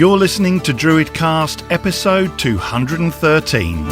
You're listening to DruidCast episode 213.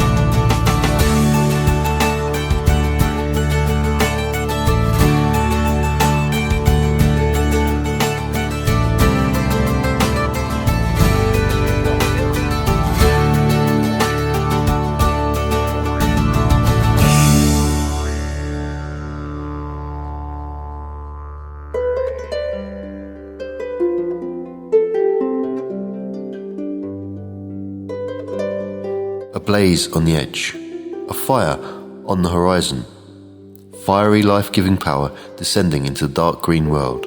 A blaze on the edge, a fire on the horizon, fiery life-giving power descending into the dark green world.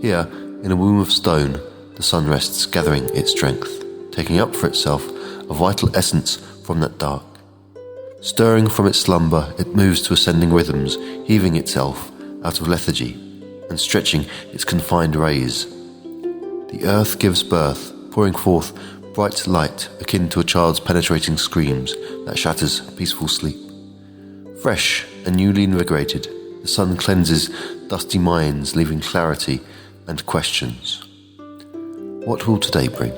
Here, in a womb of stone, the sun rests, gathering its strength, taking up for itself a vital essence from that dark. Stirring from its slumber, it moves to ascending rhythms, heaving itself out of lethargy and stretching its confined rays. The earth gives birth, pouring forth bright light akin to a child's penetrating screams that shatters peaceful sleep. Fresh and newly invigorated, the sun cleanses dusty minds, leaving clarity and questions. What will today bring?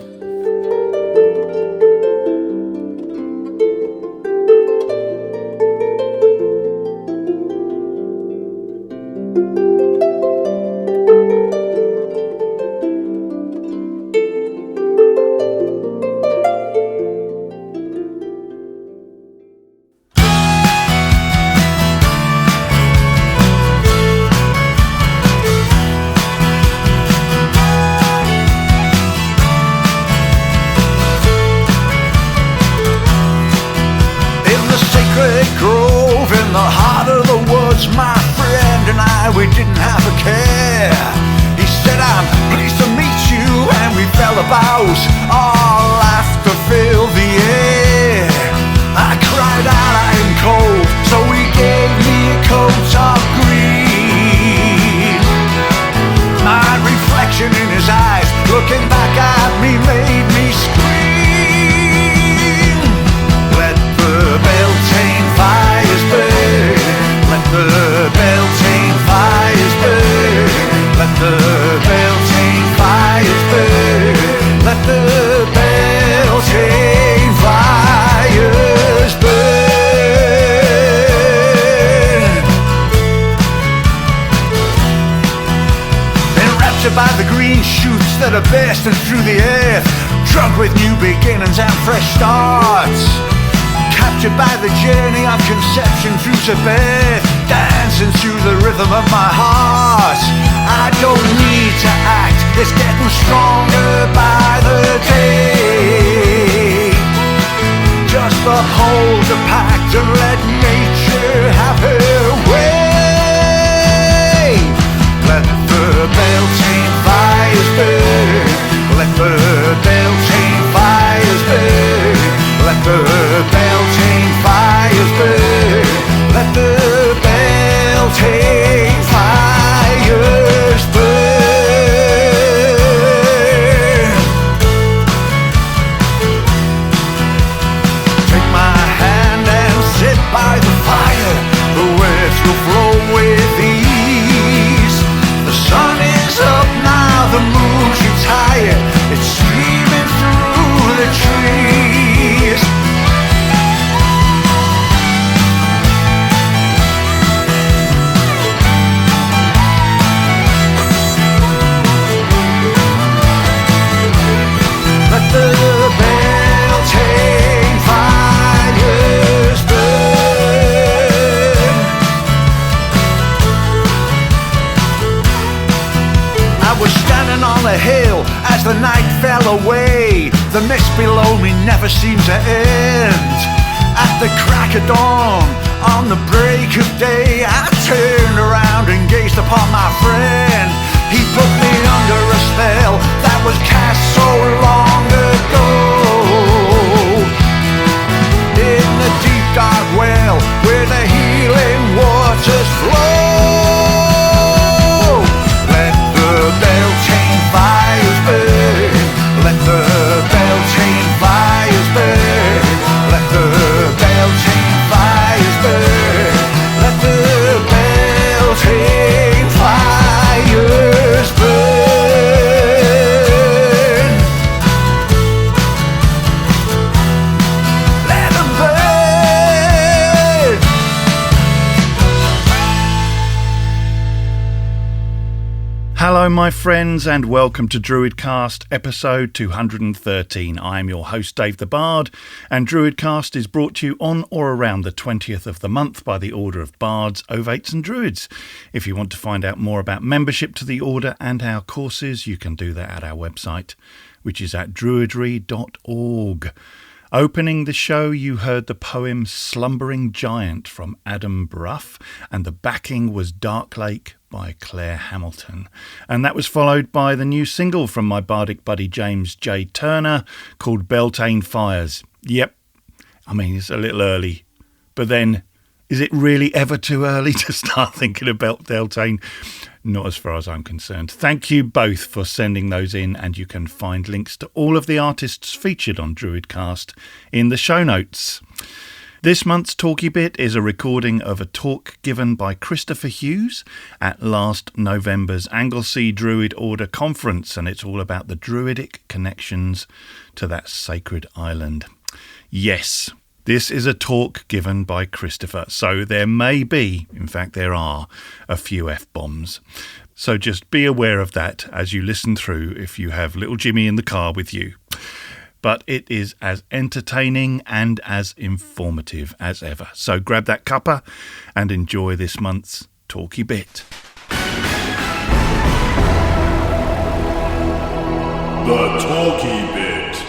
My friend and I, we didn't have a care. He said, I'm pleased to meet you, and we fell about. All laughter filled the air. I cried out, I am cold, so he gave me a coat of green. My reflection in his eyes, looking back at me, made me scream. Let the Beltane fires burn. Let the Beltane fires burn. Let the Beltane fires burn. Let the Beltane fires burn. Enraptured by the green shoots that are bursting through the earth, drunk with new beginnings and fresh starts. Captured by the journey of conception through to birth, dancing through the rhythm of my heart. I don't need to act, it's getting stronger by the day. Just uphold the pact and let nature have her way. Let the Beltane fires burn. Let the Beltane fires burn. Let the Beltane fires burn. Let the Beltane fires burn. Take my hand and sit by the fire. The words will flow with ease. The sun is up now, the moon's retired. It's streaming through the trees. Let the Beltane fires burn. I was standing on a hill as the night fell away. The mist below me never seemed to end. At the crack of dawn, on the break of day, I turned around and gazed upon my friend. He put me under a spell that was cast so long ago. In the deep dark well where the healing waters flow. Let the Beltane fires burn. Let the Beltane fires burn. Let the Beltane fires burn. Let the Beltane fires burn. Hello, my friends, and welcome to DruidCast, episode 213. I'm your host, Dave the Bard, and DruidCast is brought to you on or around the 20th of the month by the Order of Bards, Ovates and Druids. If you want to find out more about membership to the Order and our courses, you can do that at our website, which is at druidry.org. Opening the show, you heard the poem Slumbering Giant from Adam Bruff, and the backing was Dark Lake by Claire Hamilton. And that was followed by the new single from my bardic buddy James J. Turner called Beltane Fires. Yep, I mean, it's a little early, but then, is it really ever too early to start thinking about Beltane? Not as far as I'm concerned. Thank you both for sending those in, and you can find links to all of the artists featured on DruidCast in the show notes. This month's Talky Bit is a recording of a talk given by Christopher Hughes at last November's Anglesey Druid Order Conference, and it's all about the Druidic connections to that sacred island. Yes, this is a talk given by Christopher, so there may be, in fact there are, a few F-bombs. So just be aware of that as you listen through if you have little Jimmy in the car with you. But it is as entertaining and as informative as ever. So grab that cuppa and enjoy this month's Talky Bit. The Talky Bit.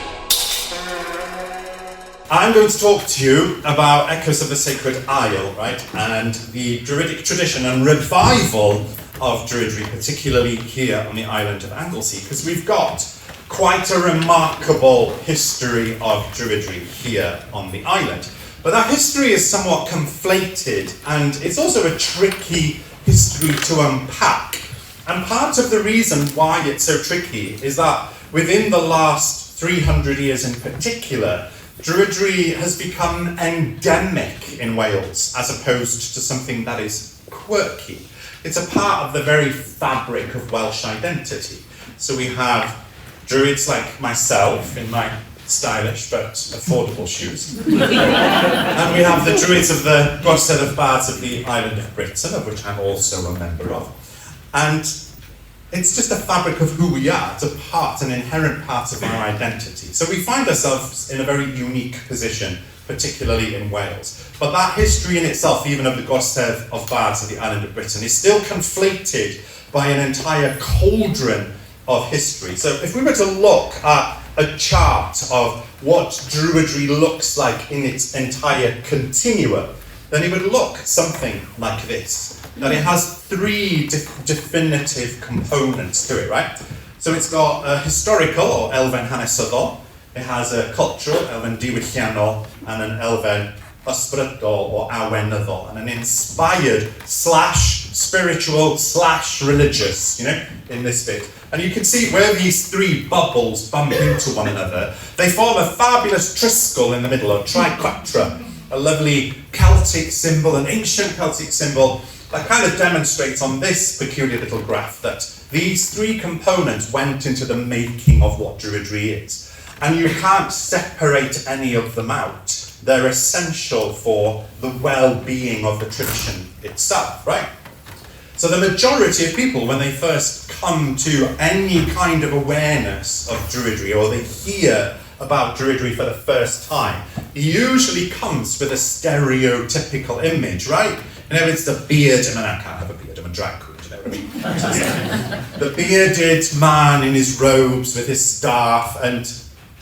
I'm going to talk to you about Echoes of the Sacred Isle, right? And the Druidic tradition and revival of Druidry, particularly here on the island of Anglesey, because we've got quite a remarkable history of Druidry here on the island. But that history is somewhat conflated, and it's also a tricky history to unpack. And part of the reason why it's so tricky is that within the last 300 years in particular, Druidry has become endemic in Wales as opposed to something that is quirky. It's a part of the very fabric of Welsh identity. So we have Druids like myself in my stylish but affordable shoes. And we have the Druids of the Gorsedd of Bards of the island of Britain, of which I'm also a member of. And it's just a fabric of who we are. It's an inherent part of our identity. So we find ourselves in a very unique position, particularly in Wales. But that history in itself, even of the Gorsedd of Bards of the island of Britain, is still conflated by an entire cauldron of history. So if we were to look at a chart of what Druidry looks like in its entire continuum, then it would look something like this. That it has three definitive components to it, right? So it's got a historical, or elfen hanesyddol. It has a cultural, elfen diwylliannol, and an elfen ysbrydol, or awenyddol, and an inspired / spiritual / religious, in this bit. And you can see where these three bubbles bump into one another. They form a fabulous triskel in the middle, or triquetra, a lovely Celtic symbol, an ancient Celtic symbol that kind of demonstrates on this peculiar little graph that these three components went into the making of what Druidry is. And you can't separate any of them out. They're essential for the well-being of the tradition itself, right? So the majority of people, when they first come to any kind of awareness of Druidry, or they hear about Druidry for the first time, it usually comes with a stereotypical image, right? It's the beard, I can't have a beard, I'm a drag queen, you know what I mean? The bearded man in his robes with his staff, and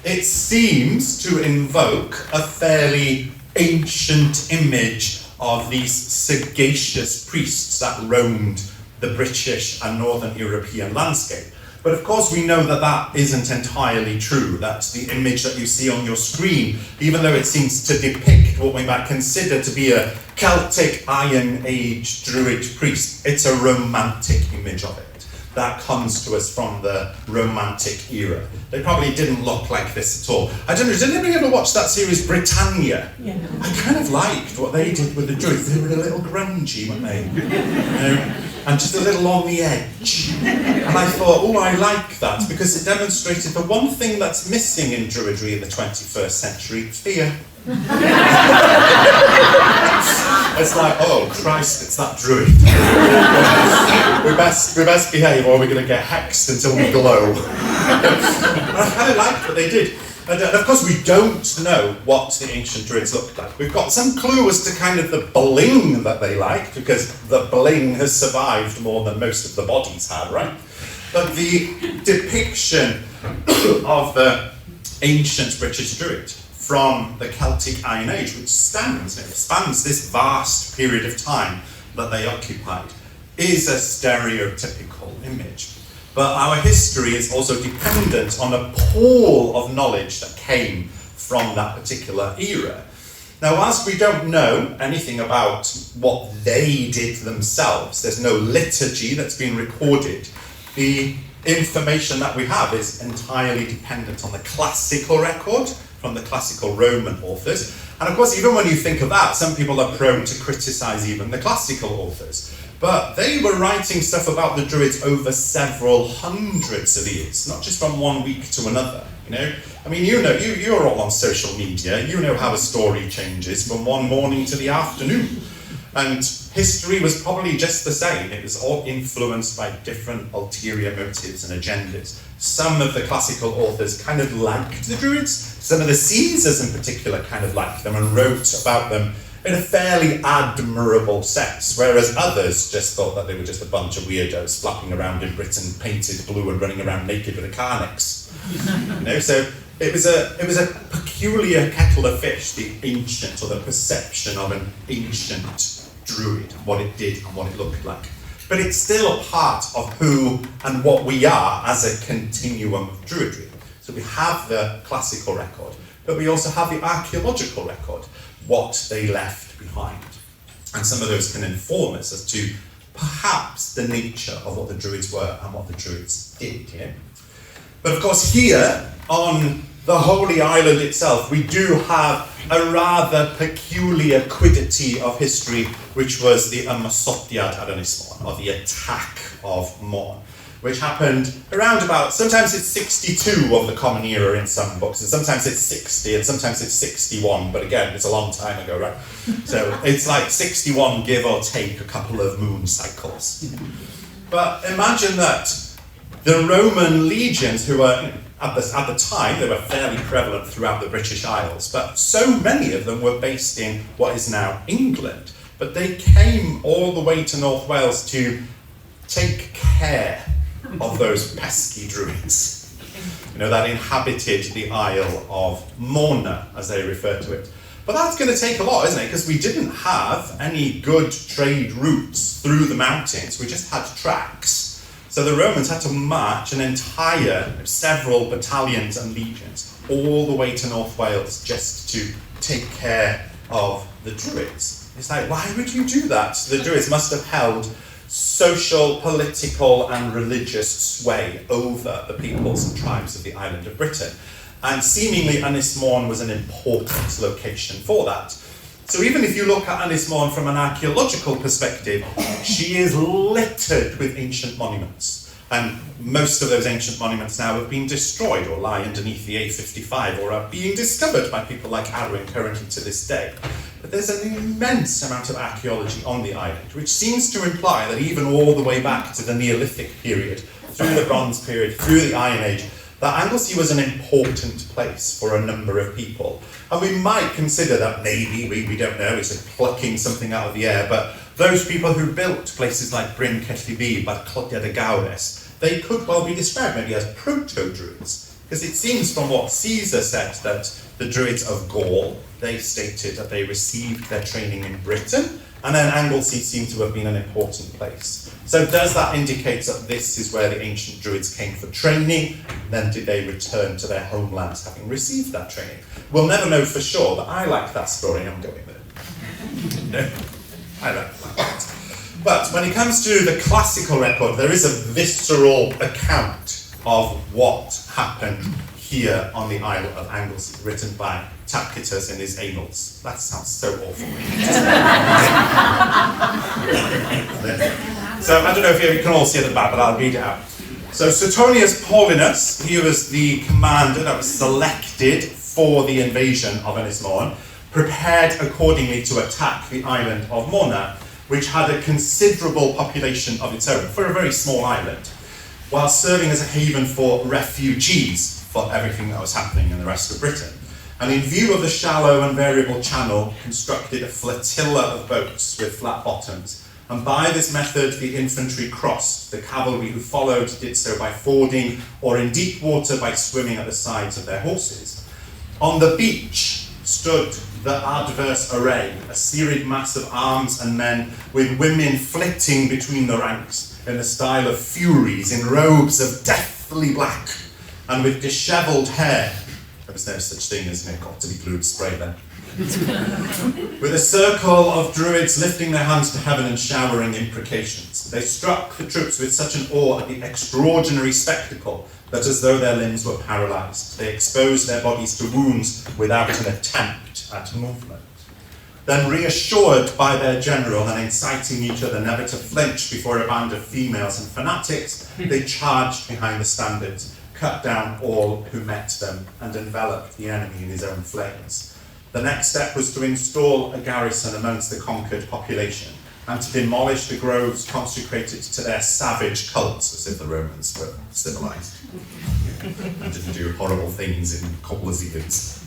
it seems to invoke a fairly ancient image of these sagacious priests that roamed the British and Northern European landscape. But of course we know that that isn't entirely true. That's the image that you see on your screen, even though it seems to depict what we might consider to be a Celtic Iron Age Druid priest. It's a romantic image of it that comes to us from the Romantic era. They probably didn't look like this at all. I don't know, did anybody ever watch that series Britannia? Yeah. I kind of liked what they did with the Druids. They were a little grungy, weren't they? And just a little on the edge. And I thought, I like that, because it demonstrated the one thing that's missing in Druidry in the 21st century, fear. I It's like, oh Christ, it's that Druid. we best behave or we're going to get hexed until we glow. I kind of liked what they did. And of course we don't know what the ancient Druids looked like. We've got some clue as to kind of the bling that they liked, because the bling has survived more than most of the bodies have, right? But the depiction of the ancient British Druid from the Celtic Iron Age, which spans this vast period of time that they occupied, is a stereotypical image. But our history is also dependent on a pool of knowledge that came from that particular era. Now, whilst we don't know anything about what they did themselves, there's no liturgy that's been recorded, the information that we have is entirely dependent on the classical record from the classical Roman authors. And of course, even when you think of that, some people are prone to criticize even the classical authors. But they were writing stuff about the Druids over several hundreds of years, not just from one week to another. I mean, you're all on social media. You know how a story changes from one morning to the afternoon. And history was probably just the same. It was all influenced by different ulterior motives and agendas. Some of the classical authors kind of liked the Druids. Some of the Caesars in particular kind of liked them and wrote about them in a fairly admirable sense, whereas others just thought that they were just a bunch of weirdos flapping around in Britain, painted blue and running around naked with a carnix. So it was a peculiar kettle of fish, the ancient, or the perception of an ancient Druid, what it did and what it looked like. But it's still a part of who and what we are as a continuum of Druidry. So we have the classical record, but we also have the archaeological record, what they left behind. And some of those can inform us as to perhaps the nature of what the Druids were and what the Druids did. But of course here, on the Holy Island itself, we do have a rather peculiar quiddity of history, which was the Ymosodiad ar Ynys Môn, or the attack of Môn, which happened around about, sometimes it's 62 of the Common Era in some books, and sometimes it's 60, and sometimes it's 61, but again, it's a long time ago, right? So it's like 61, give or take a couple of moon cycles. But imagine that the Roman legions, who were, at the time, they were fairly prevalent throughout the British Isles, but so many of them were based in what is now England. But they came all the way to North Wales to take care of those pesky Druids, that inhabited the Isle of Mona, as they refer to it. But that's going to take a lot, isn't it? Because we didn't have any good trade routes through the mountains. We just had tracks. So the Romans had to march several battalions and legions all the way to North Wales just to take care of the Druids. It's like, why would you do that? The Druids must have held social, political and religious sway over the peoples and tribes of the island of Britain. And seemingly Ynys Môn was an important location for that. So even if you look at Ynys Môn from an archaeological perspective, she is littered with ancient monuments. And most of those ancient monuments now have been destroyed or lie underneath the A55 or are being discovered by people like Arwin currently to this day. But there's an immense amount of archaeology on the island, which seems to imply that even all the way back to the Neolithic period, through the Bronze period, through the Iron Age, that Anglesey was an important place for a number of people. And we might consider that maybe, we don't know, it's like plucking something out of the air, but those people who built places like Bryn Celli Bad Clodiad y Gawres, they could well be described maybe as proto-Druids. Because it seems from what Caesar said that the Druids of Gaul, they stated that they received their training in Britain, and then Anglesey seemed to have been an important place. So does that indicate that this is where the ancient Druids came for training? Then did they return to their homelands having received that training? We'll never know for sure, but I like that story, I'm going with it. I like that. But when it comes to the classical record, there is a visceral account of what happened here on the Isle of Anglesey, written by Tacitus in his Annals. That sounds so awful. So I don't know if you can all see at the back, but I'll read it out. So Suetonius Paulinus, he was the commander that was selected for the invasion of Ynys Môn. prepared accordingly to attack the island of Mona, which had a considerable population of its own for a very small island, while serving as a haven for refugees for everything that was happening in the rest of Britain. And in view of the shallow and variable channel, constructed a flotilla of boats with flat bottoms. And by this method, the infantry crossed. The cavalry who followed did so by fording, or in deep water by swimming at the sides of their horses. On the beach stood the adverse array, a serried mass of arms and men, with women flitting between the ranks in the style of furies in robes of deathly black and with dishevelled hair. There was no such thing as an got to be glued spray then. With a circle of druids lifting their hands to heaven and showering imprecations. They struck the troops with such an awe at the extraordinary spectacle that as though their limbs were paralysed, they exposed their bodies to wounds without an attempt at movement. Then, reassured by their general and inciting each other never to flinch before a band of females and fanatics, they charged behind the standards, cut down all who met them, and enveloped the enemy in his own flames. The next step was to install a garrison amongst the conquered population, and to demolish the groves consecrated to their savage cults, as if the Romans were civilized and didn't do horrible things in Coblazidins.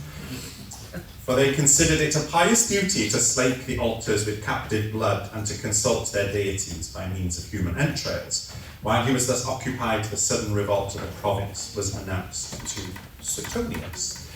For they considered it a pious duty to slake the altars with captive blood and to consult their deities by means of human entrails. While he was thus occupied, the sudden revolt of the province was announced to Suetonius.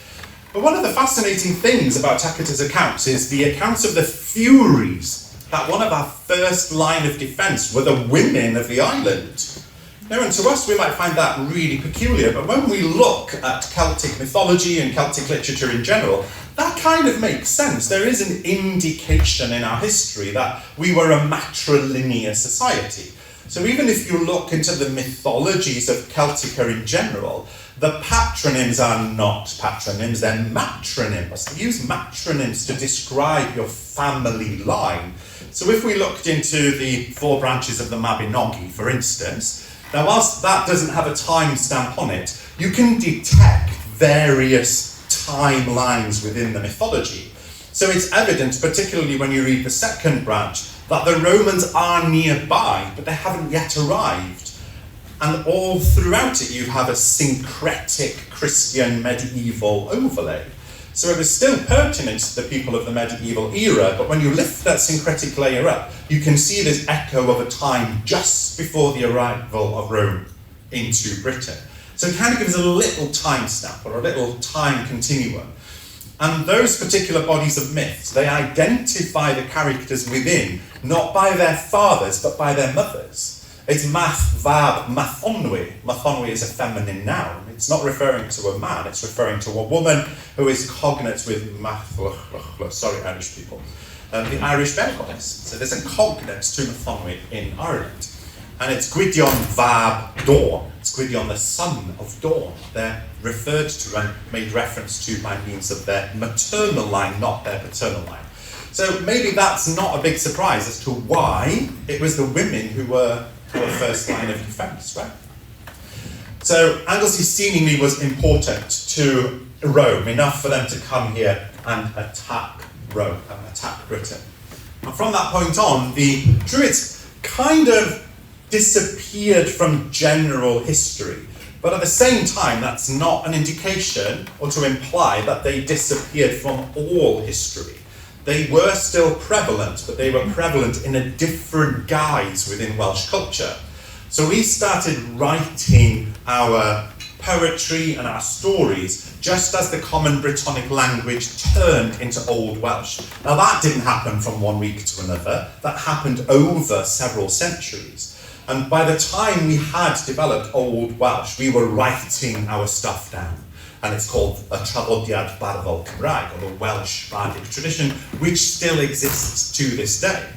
But one of the fascinating things about Tacitus' accounts is the accounts of the furies, that one of our first line of defence were the women of the island. Now, and to us we might find that really peculiar, but when we look at Celtic mythology and Celtic literature in general, that kind of makes sense. There is an indication in our history that we were a matrilinear society. So even if you look into the mythologies of Celtica in general, the patronyms are not patronyms, they're matronyms. They use matronyms to describe your family line. So if we looked into the 4 branches of the Mabinogi, for instance, now whilst that doesn't have a time stamp on it, you can detect various timelines within the mythology. So it's evident, particularly when you read the 2nd branch, that the Romans are nearby, but they haven't yet arrived. And all throughout it, you have a syncretic Christian medieval overlay. So it was still pertinent to the people of the medieval era, but when you lift that syncretic layer up, you can see this echo of a time just before the arrival of Rome into Britain. So it kind of gives a little time stamp or a little time continuum. And those particular bodies of myths, they identify the characters within, not by their fathers, but by their mothers. It's math, vab, mathonwe. Mathonwe is a feminine noun. It's not referring to a man, it's referring to a woman who is cognate with sorry, Irish people, the Irish bear goddess. So there's a cognate to Mathonwe in Ireland. And it's Gwydion vab dawn. It's Gwydion, the son of dawn. They're referred to and made reference to by means of their maternal line, not their paternal line. So maybe that's not a big surprise as to why it was the women who were our first line of defence, right? So Anglesey seemingly was important to Rome, enough for them to come here and attack Rome, and attack Britain. And from that point on, the Druids kind of disappeared from general history. But at the same time, that's not an indication or to imply that they disappeared from all history. They were still prevalent, but they were prevalent in a different guise within Welsh culture. So we started writing our poetry and our stories just as the common Brittonic language turned into Old Welsh. Now that didn't happen from one week to another, that happened over several centuries. And by the time we had developed Old Welsh, we were writing our stuff down. And it's called a traddodiad barddol Cymraeg, or the Welsh bardic tradition, which still exists to this day.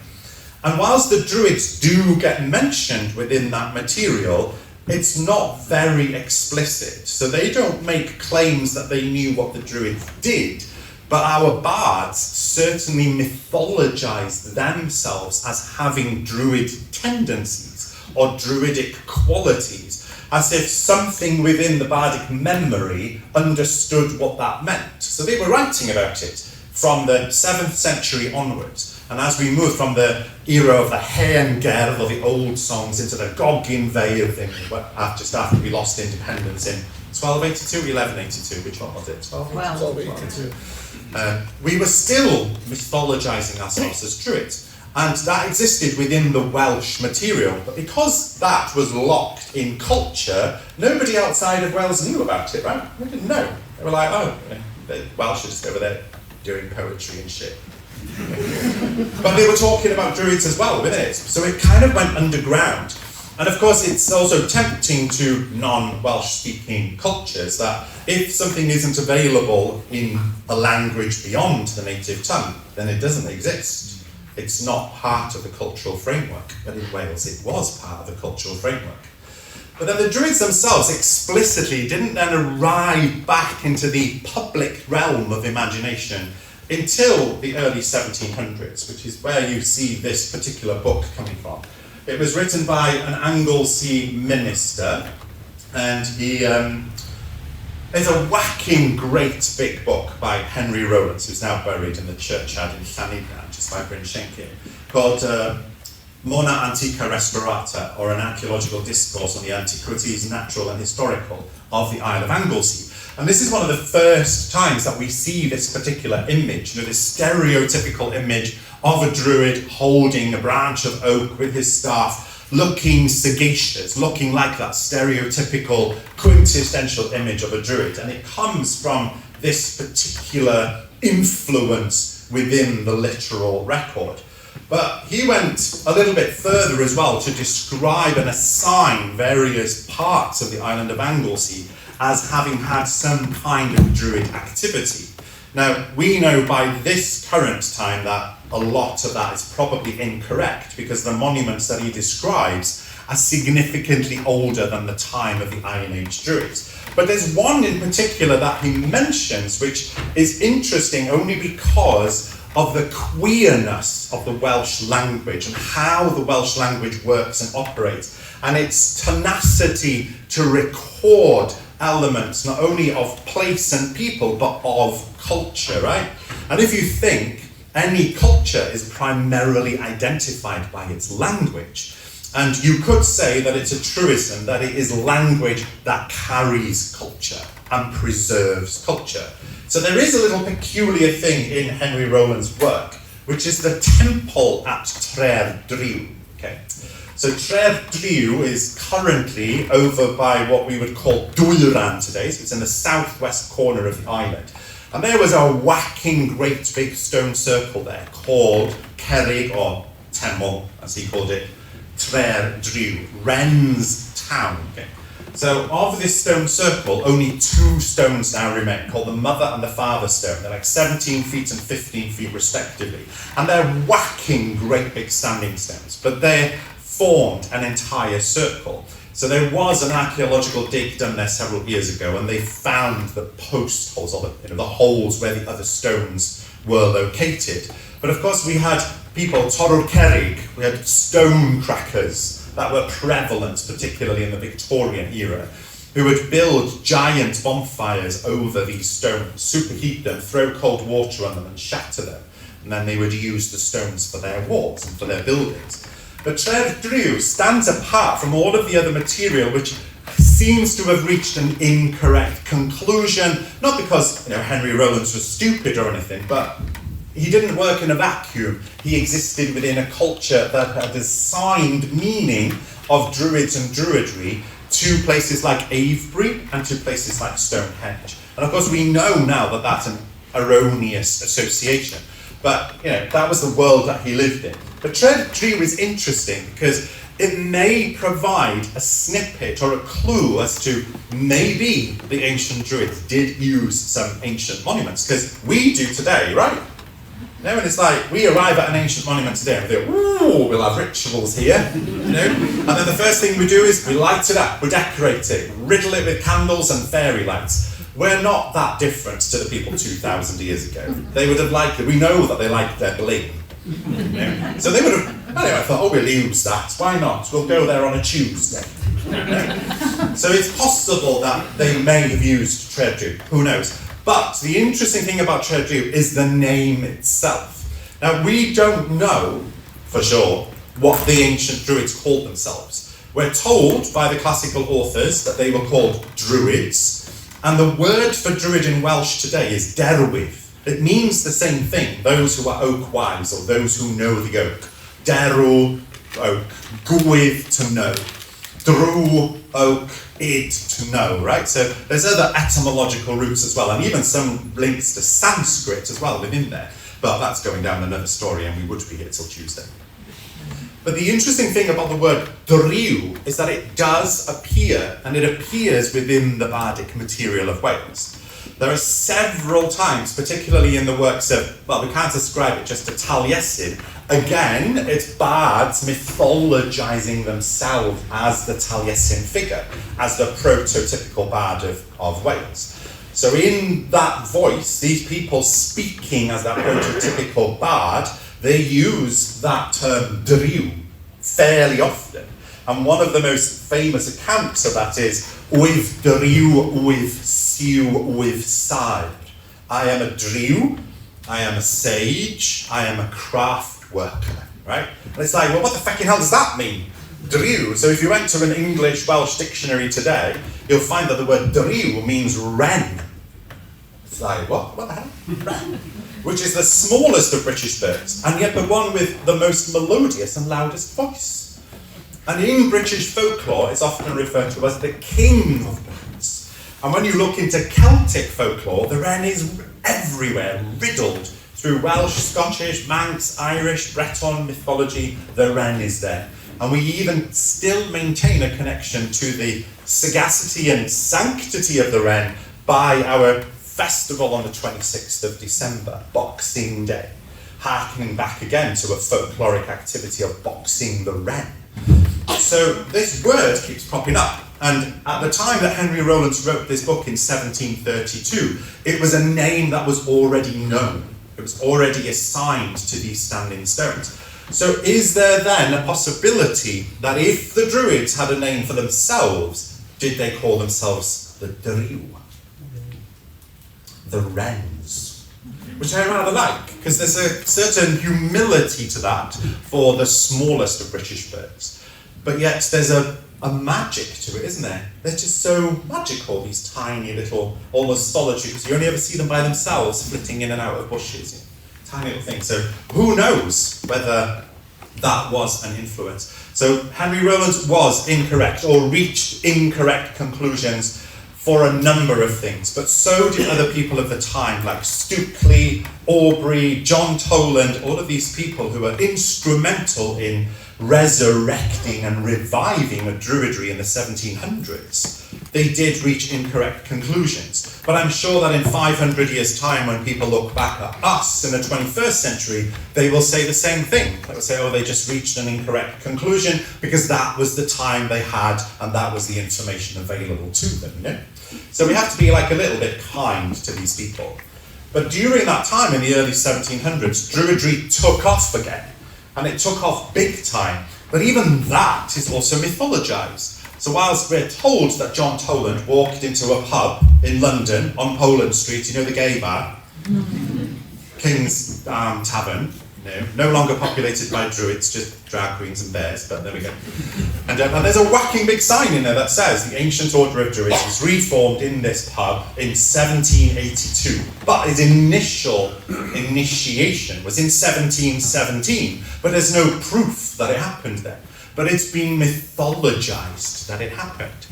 And whilst the Druids do get mentioned within that material, it's not very explicit. So they don't make claims that they knew what the Druids did, but our bards certainly mythologized themselves as having Druid tendencies or Druidic qualities, as if something within the bardic memory understood what that meant. So they were writing about it, from the 7th century onwards. And as we move from the era of the hen gerdd, or the old songs, into the goggin veil thing, just after we lost independence in 1282, 1182, which one was it? 1282. We were still mythologizing ourselves as Druids. And that existed within the Welsh material. But because that was locked in culture, nobody outside of Wales knew about it, right? They didn't know. They were like, oh, the Welsh are just over there doing poetry and shit. But they were talking about Druids as well with it. So it kind of went underground. And of course, it's also tempting to non-Welsh speaking cultures that if something isn't available in a language beyond the native tongue, then it doesn't exist. It's not part of the cultural framework, but in Wales it was part of the cultural framework. But then the Druids themselves explicitly didn't then arrive back into the public realm of imagination until the early 1700s, which is where you see this particular book coming from. It was written by an Anglesey minister, and he there's a whacking great big book by Henry Rowlands, who's now buried in the churchyard in Llanidna, just by Bryn Shenkin, called Mona Antica Restaurata, or an archaeological discourse on the antiquities, natural and historical, of the Isle of Anglesey. And this is one of the first times that we see this particular image, this stereotypical image of a Druid holding a branch of oak with his staff, looking sagacious, looking like that stereotypical, quintessential image of a Druid. And it comes from this particular influence within the literal record. But he went a little bit further as well to describe and assign various parts of the island of Anglesey as having had some kind of Druid activity. Now, we know by this current time that a lot of that is probably incorrect, because the monuments that he describes are significantly older than the time of the Iron Age Druids. But there's one in particular that he mentions, which is interesting only because of the queerness of the Welsh language and how the Welsh language works and operates, and its tenacity to record elements not only of place and people, but of culture, right? And if you think, any culture is primarily identified by its language. And you could say that it's a truism, that it is language that carries culture and preserves culture. So there is a little peculiar thing in Henry Rowland's work, which is the temple at Tref Driw. Okay? So Tref Driw is currently over by what we would call Dwyran today, so it's in the southwest corner of the island. And there was a whacking great big stone circle there called Cerrig, or Temple, as he called it, Tref Driw, Wren's town. Okay? So of this stone circle, only 2 stones now remain, called the Mother and the Father stone. They're like 17 feet and 15 feet respectively. And they're whacking great big standing stones, but they formed an entire circle. So there was an archaeological dig done there several years ago, and they found the post holes, or the holes where the other stones were located. But of course we had people, Torr Cerrig, we had stone crackers that were prevalent, particularly in the Victorian era, who would build giant bonfires over these stones, superheat them, throw cold water on them and shatter them. And then they would use the stones for their walls and for their buildings. But Tref Driw stands apart from all of the other material, which seems to have reached an incorrect conclusion, not because Henry Rowlands was stupid or anything, but he didn't work in a vacuum. He existed within a culture that had assigned meaning of Druids and Druidry to places like Avebury and to places like Stonehenge. And of course we know now that that's an erroneous association. But that was the world that he lived in. But Tref Driw is interesting because it may provide a snippet or a clue as to maybe the ancient Druids did use some ancient monuments, because we do today, right? And it's like, we arrive at an ancient monument today and we think, ooh, we'll have rituals here, And then the first thing we do is we light it up, we decorate it, riddle it with candles and fairy lights. We're not that different to the people 2,000 years ago. They would have liked it. We know that they liked their bling. So they would have, anyway, I thought, we'll use that. Why not? We'll go there on a Tuesday. So it's possible that they may have used Tref Driw. Who knows? But the interesting thing about Tre Driw is the name itself. Now, we don't know for sure what the ancient Druids called themselves. We're told by the classical authors that they were called Druids, and the word for Druid in Welsh today is derwydd. It means the same thing, those who are oak-wise, or those who know the oak. Derw, oak, gwydd, to know. Drw, oak, id, to know, right? So there's other etymological roots as well, and even some links to Sanskrit as well within there. But that's going down another story, and we would be here till Tuesday. But the interesting thing about the word driw is that it does appear, and it appears within the bardic material of Wales. There are several times, particularly in the works of, well, we can't ascribe it just to Taliesin. Again, it's bards mythologizing themselves as the Taliesin figure, as the prototypical bard of Wales. So in that voice, these people speaking as that prototypical bard, they use that term driw fairly often. And one of the most famous accounts of that is, with driw, with siw, with side. I am a driw, I am a sage, I am a craft worker, right? And it's like, well, what the fucking hell does that mean? Driw. So if you went to an English-Welsh dictionary today, you'll find that the word driw means wren. It's like, what? What the hell? Wren. Which is the smallest of British birds, and yet the one with the most melodious and loudest voice. And in British folklore, it's often referred to as the king of birds. And when you look into Celtic folklore, the wren is everywhere, riddled through Welsh, Scottish, Manx, Irish, Breton mythology. The wren is there. And we even still maintain a connection to the sagacity and sanctity of the wren by our festival on the 26th of December, Boxing Day, harkening back again to a folkloric activity of boxing the wren. So this word keeps popping up, and at the time that Henry Rowlands wrote this book in 1732, it was a name that was already known. It was already assigned to these standing stones. So is there then a possibility that if the Druids had a name for themselves, did they call themselves the Driw? The wrens, which I rather like, because there's a certain humility to that for the smallest of British birds. But yet there's a magic to it, isn't there? They're just so magical, these tiny little, almost solitaries. You only ever see them by themselves, flitting in and out of bushes. Tiny little things. So who knows whether that was an influence. So Henry Rowlands was incorrect, or reached incorrect conclusions for a number of things, but so did other people of the time, like Stukely, Aubrey, John Toland, all of these people who were instrumental in resurrecting and reviving a Druidry in the 1700s. They did reach incorrect conclusions. But I'm sure that in 500 years' time, when people look back at us in the 21st century, they will say the same thing. They will say, oh, they just reached an incorrect conclusion because that was the time they had and that was the information available to them, you know? So we have to be like a little bit kind to these people. But during that time in the early 1700s, Druidry took off again. And it took off big time. But even that is also mythologized. So whilst we're told that John Toland walked into a pub in London on Poland Street, you know the gay bar? King's Tavern, no longer populated by Druids, just drag queens and bears, but there we go. And there's a whacking big sign in there that says the Ancient Order of Druids was reformed in this pub in 1782. But its initial initiation was in 1717, but there's no proof that it happened then. But it's been mythologized that it happened.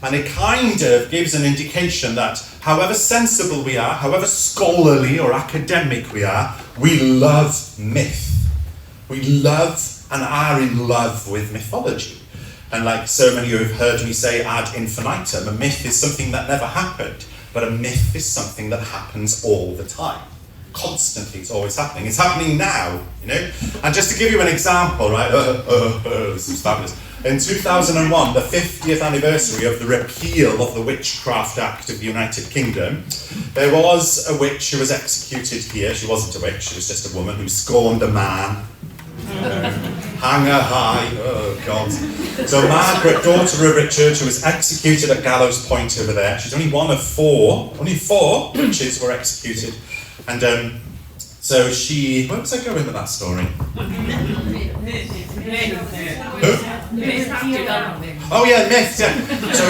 And it kind of gives an indication that however sensible we are, however scholarly or academic we are, we love myth. We love and are in love with mythology. And like so many of you have heard me say ad infinitum, a myth is something that never happened, but a myth is something that happens all the time. Constantly, it's always happening. It's happening now, you know? And just to give you an example, right? This is fabulous. In 2001, the 50th anniversary of the repeal of the Witchcraft Act of the United Kingdom, there was a witch who was executed here. She wasn't a witch, she was just a woman who scorned a man. hang her high. Oh, God. So Margaret, daughter of Richard, who was executed at Gallows Point over there. She's only one of four. Only 4 witches were executed. And so she... Where was I going with that story? Oh yeah, myth, yeah. So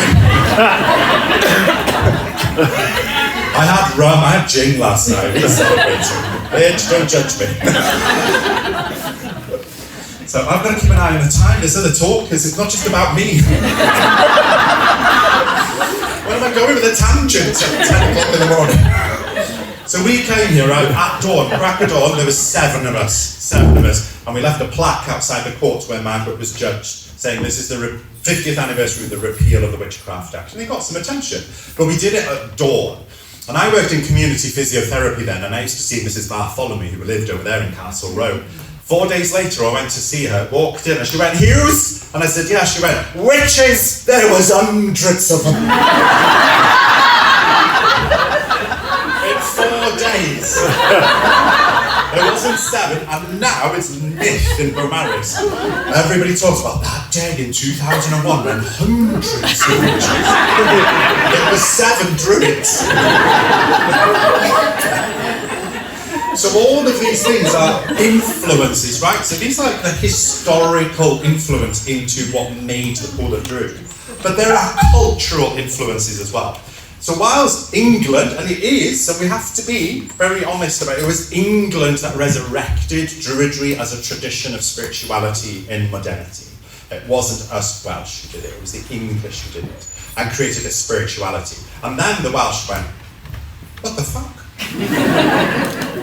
I had rum, I had gin last night. We were celebrating. Bitch, don't judge me. So I've got to keep an eye on the time. There's other talkers. It's not just about me. Where am I going with a tangent at 10 o'clock in the morning? So we came here right at dawn, crack of dawn. There was 7 of us, and we left a plaque outside the court where Margaret was judged, saying this is the 50th anniversary of the repeal of the Witchcraft Act. And they got some attention, but we did it at dawn. And I worked in community physiotherapy then, and I used to see Mrs. Bartholomew, who lived over there in Castle Row. 4 days later, I went to see her, walked in, and she went, Hughes? And I said, yeah. She went, witches! There was hundreds of them. In 4 days. There wasn't 7, and now it's myth in Beaumaris. Everybody talks about that day in 2001 when hundreds of witches. It was 7 druids. So all of these things are influences, right? So these are like the historical influence into what made the Pool of Druid. But there are cultural influences as well. So whilst England, and it is, and we have to be very honest about it, it was England that resurrected Druidry as a tradition of spirituality in modernity. It wasn't us Welsh who did it, it was the English who did it, and created a spirituality. And then the Welsh went, what the fuck?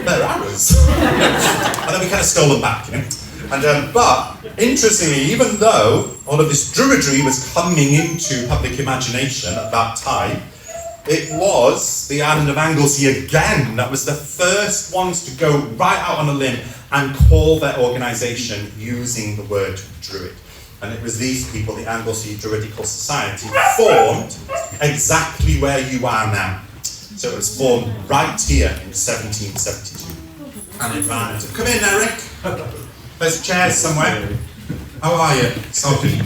They're ours. And then we kind of stole them back, you know. And but interestingly, even though all of this Druidry was coming into public imagination at that time, it was the Island of Anglesey again that was the first ones to go right out on a limb and call their organisation using the word Druid. And it was these people, the Anglesey Druidical Society, formed exactly where you are now. So it was formed right here in 1772. And it ran into, come in, Eric. There's chairs somewhere. How are you? Sorry.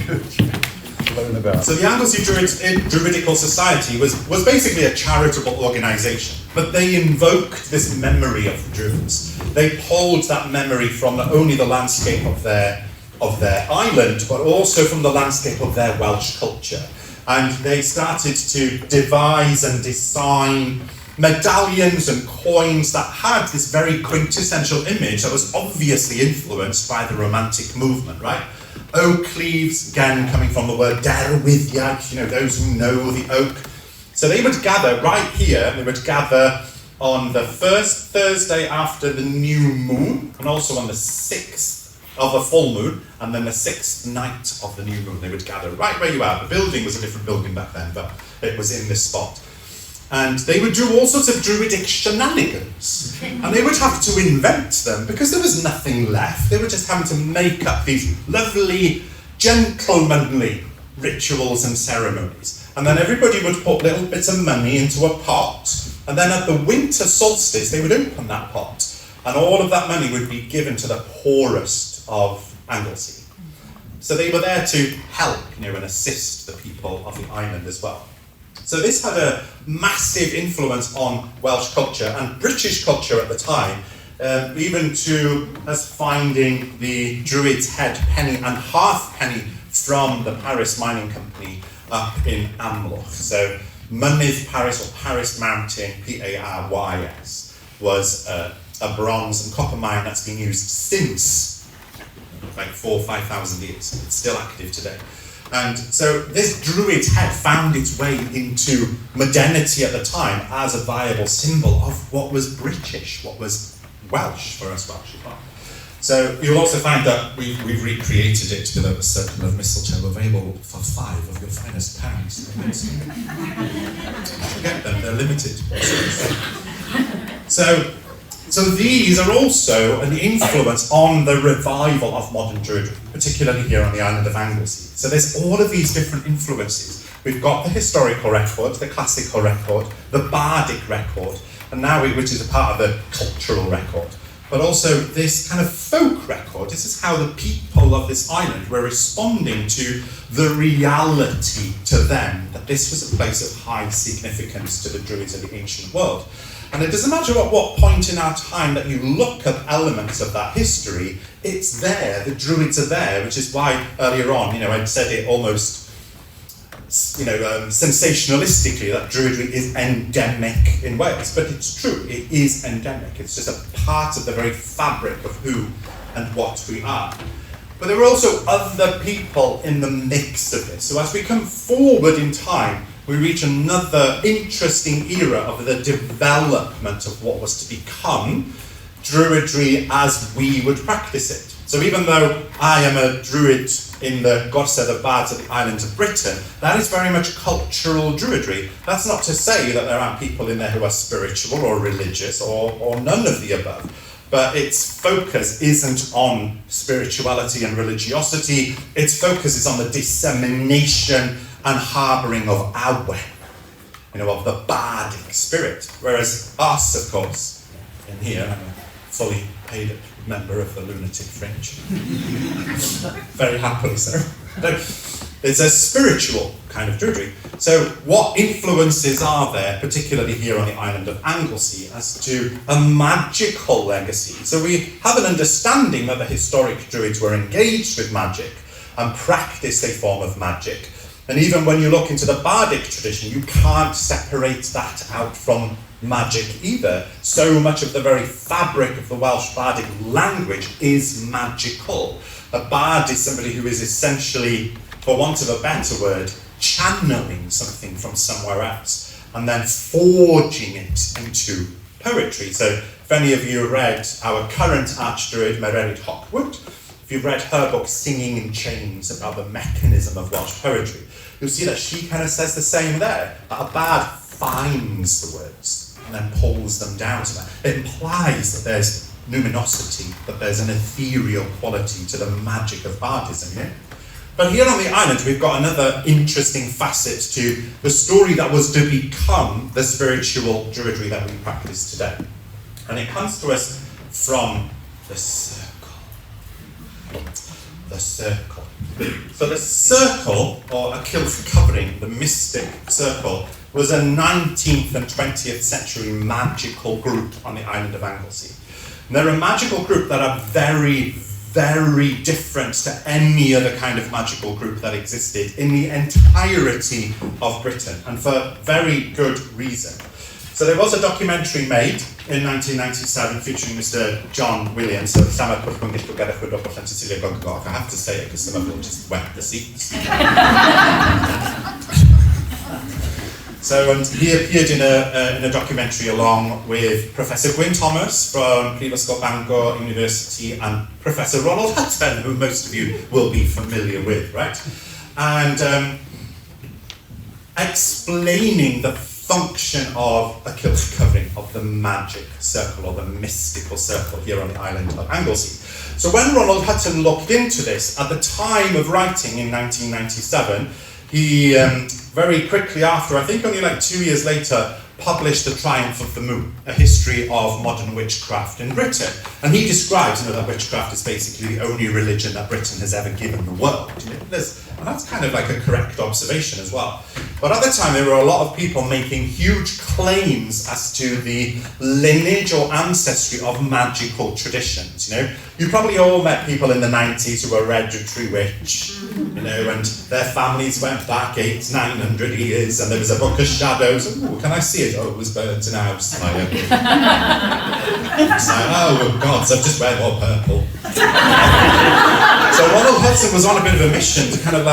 So the Anglesey Druidical Society was basically a charitable organisation, but they invoked this memory of the Druids. They pulled that memory from not only the landscape of their island, but also from the landscape of their Welsh culture. And they started to devise and design medallions and coins that had this very quintessential image that was obviously influenced by the Romantic movement, right? Oak leaves, again coming from the word derwyddiaeth, you know, those who know the oak. So they would gather right here, they would gather on the first Thursday after the new moon, and also on the 6th of a full moon, and then the 6th night of the new moon. They would gather right where you are. The building was a different building back then, but it was in this spot. And they would do all sorts of druidic shenanigans. And they would have to invent them because there was nothing left. They were just having to make up these lovely, gentlemanly rituals and ceremonies. And then everybody would put little bits of money into a pot. And then at the winter solstice, they would open that pot. And all of that money would be given to the poorest of Anglesey. So they were there to help, you know, and assist the people of the island as well. So this had a massive influence on Welsh culture and British culture at the time, even to us finding the Druid's head penny and halfpenny from the Paris Mining Company up in Amlwch. So Mynydd Paris, or Paris Mountain, P-A-R-Y-S, was a bronze and copper mine that's been used since like 4,000 or 5,000 years. It's still active today. And so this Druid's head found its way into modernity at the time as a viable symbol of what was British, what was Welsh for us Welsh as well. So you'll also find that we've recreated it with a circle of mistletoe available for 5 of your finest pounds. Get them, they're limited. So these are also an influence on the revival of modern Druidry, particularly here on the island of Anglesey. So there's all of these different influences. We've got the historical record, the classical record, the bardic record, and now which is a part of the cultural record, but also this kind of folk record. record. This is how the people of this island were responding to the reality to them that this was a place of high significance to the Druids of the ancient world. And it doesn't matter at what point in our time that you look at elements of that history, it's there, the Druids are there, which is why earlier on, I'd said it almost, sensationalistically that Druidry is endemic in Wales, but it's true, it is endemic. It's just a part of the very fabric of who and what we are. But there are also other people in the mix of this. So as we come forward in time, we reach another interesting era of the development of what was to become Druidry as we would practice it. So even though I am a Druid in the Gorsedd of Bards of the islands of Britain, that is very much cultural Druidry. That's not to say that there aren't people in there who are spiritual or religious or none of the above. But its focus isn't on spirituality and religiosity. Its focus is on the dissemination and harbouring of Awen, of the bardic spirit. Whereas us, of course, in here, I'm a fully paid member of the Lunatic Fringe. Very happily so. It's a spiritual kind of Druidry. So what influences are there, particularly here on the island of Anglesey, as to a magical legacy? So we have an understanding that the historic Druids were engaged with magic and practiced a form of magic. And even when you look into the bardic tradition, you can't separate that out from magic either. So much of the very fabric of the Welsh bardic language is magical. A bard is somebody who is essentially, for want of a better word, channeling something from somewhere else and then forging it into poetry. So if any of you read our current Archdruid, Mererid Hawkwood, if you've read her book Singing in Chains about the mechanism of Welsh poetry, you'll see that she kind of says the same there, that a bard finds the words and then pulls them down to that. It implies that there's luminosity, that there's an ethereal quality to the magic of bardism, yeah? But here on the island, we've got another interesting facet to the story that was to become the spiritual Druidry that we practice today. And it comes to us from the circle. The circle. So the circle, or a kilth covering, the mystic circle, was a 19th and 20th century magical group on the island of Anglesey. And they're a magical group that are very, very different to any other kind of magical group that existed in the entirety of Britain, and for very good reason. So there was a documentary made in 1997 featuring Mr. John Williams. So I have to say it because some of them just wet the seats. So and he appeared in a documentary along with Professor Gwyn Thomas from Prifysgol Bangor University and Professor Ronald Hutton, who most of you will be familiar with, right? And explaining the function of a kilth covering, of the magic circle or the mystical circle here on the island of Anglesey. So when Ronald Hutton looked into this, at the time of writing in 1997, he very quickly after, I think only like 2 years later, published The Triumph of the Moon, a history of modern witchcraft in Britain. And he describes that witchcraft is basically the only religion that Britain has ever given the world. And that's kind of like a correct observation as well. But at the time, there were a lot of people making huge claims as to the lineage or ancestry of magical traditions. You probably all met people in the 90s who were hereditary witch, and their families went back 800-900 years, and there was a book of shadows. Ooh, can I see it? Oh, it was burnt in a house. It's like, oh gods, I've just read more purple. So Ronald Hudson was on a bit of a mission to kind of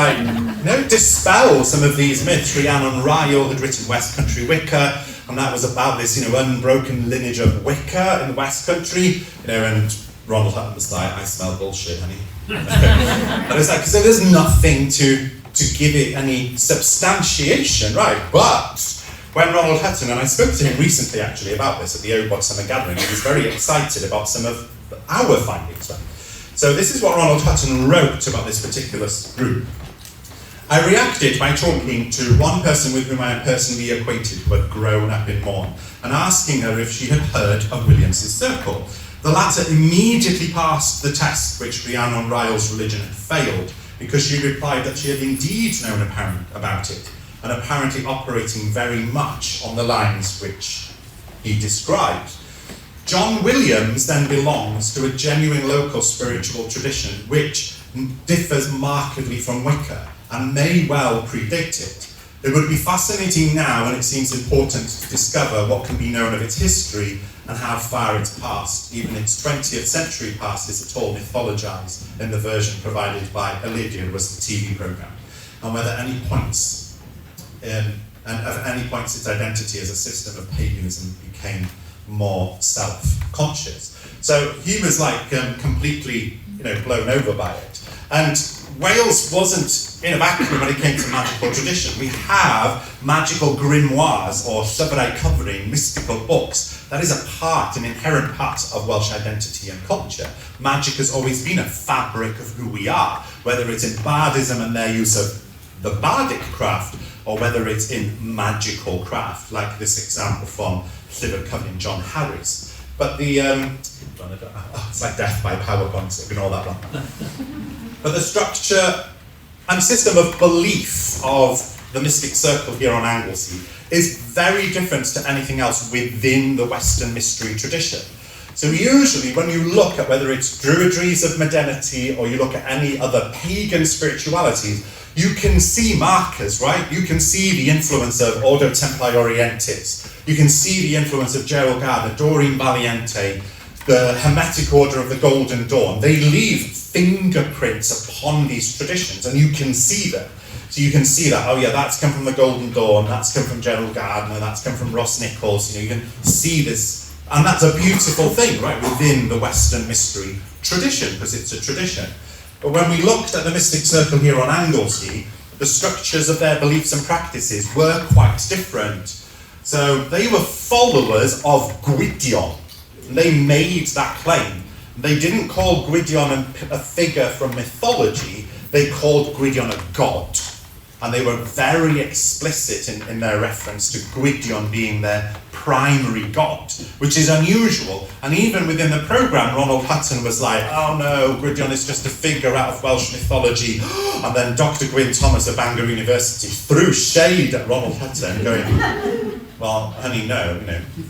dispel some of these myths. Rhiannon Ryle had written West Country Wicca, and that was about this, unbroken lineage of Wicca in the West Country, and Ronald Hutton was like, I smell bullshit, honey. And it's like, because there's nothing to give it any substantiation, right? But when Ronald Hutton, and I spoke to him recently actually about this at the Obod Summer Gathering, he was very excited about some of our findings. Right? So this is what Ronald Hutton wrote about this particular group. I reacted by talking to one person with whom I am personally acquainted, who had grown up in Morn, and asking her if she had heard of Williams's circle. The latter immediately passed the test which Rhiannon Ryle's religion had failed, because she replied that she had indeed known about it, and apparently operating very much on the lines which he described. John Williams then belongs to a genuine local spiritual tradition which differs markedly from Wicca and may well predate it. It would be fascinating now, and it seems important to discover what can be known of its history and how far it's past. Even its 20th century past is at all mythologized in the version provided by Elydian, was the TV program, and whether any points, and at any points its identity as a system of paganism became more self-conscious. So he was like completely, blown over by it. And Wales wasn't in a vacuum when it came to magical tradition. We have magical grimoires or llyfrau covering, mystical books. That is an inherent part of Welsh identity and culture. Magic has always been a fabric of who we are, whether it's in bardism and their use of the bardic craft, or whether it's in magical craft, like this example from Llyfr Cyfan John Harris. But it's like death by PowerPoint, so ignore that one. But the structure and system of belief of the mystic circle here on Anglesey is very different to anything else within the Western mystery tradition. So usually when you look at whether it's druidries of modernity or you look at any other pagan spiritualities, you can see markers, right? You can see the influence of Ordo Templi Orientis. You can see the influence of Gerald Gardner, Doreen Valiente, the Hermetic Order of the Golden Dawn. They leave fingerprints upon these traditions, and you can see them. So you can see that, oh yeah, that's come from the Golden Dawn, that's come from Gerald Gardner, that's come from Ross Nichols. You can see this, and that's a beautiful thing, right, within the Western mystery tradition, because it's a tradition. But when we looked at the mystic circle here on Anglesey, the structures of their beliefs and practices were quite different. So they were followers of Gwydion. They made that claim. They didn't call Gwydion a figure from mythology, they called Gwydion a god. And they were very explicit in their reference to Gwydion being their primary god, which is unusual. And even within the programme, Ronald Hutton was like, oh no, Gwydion is just a figure out of Welsh mythology. And then Dr. Gwyn Thomas of Bangor University threw shade at Ronald Hutton, going, well, honey, no,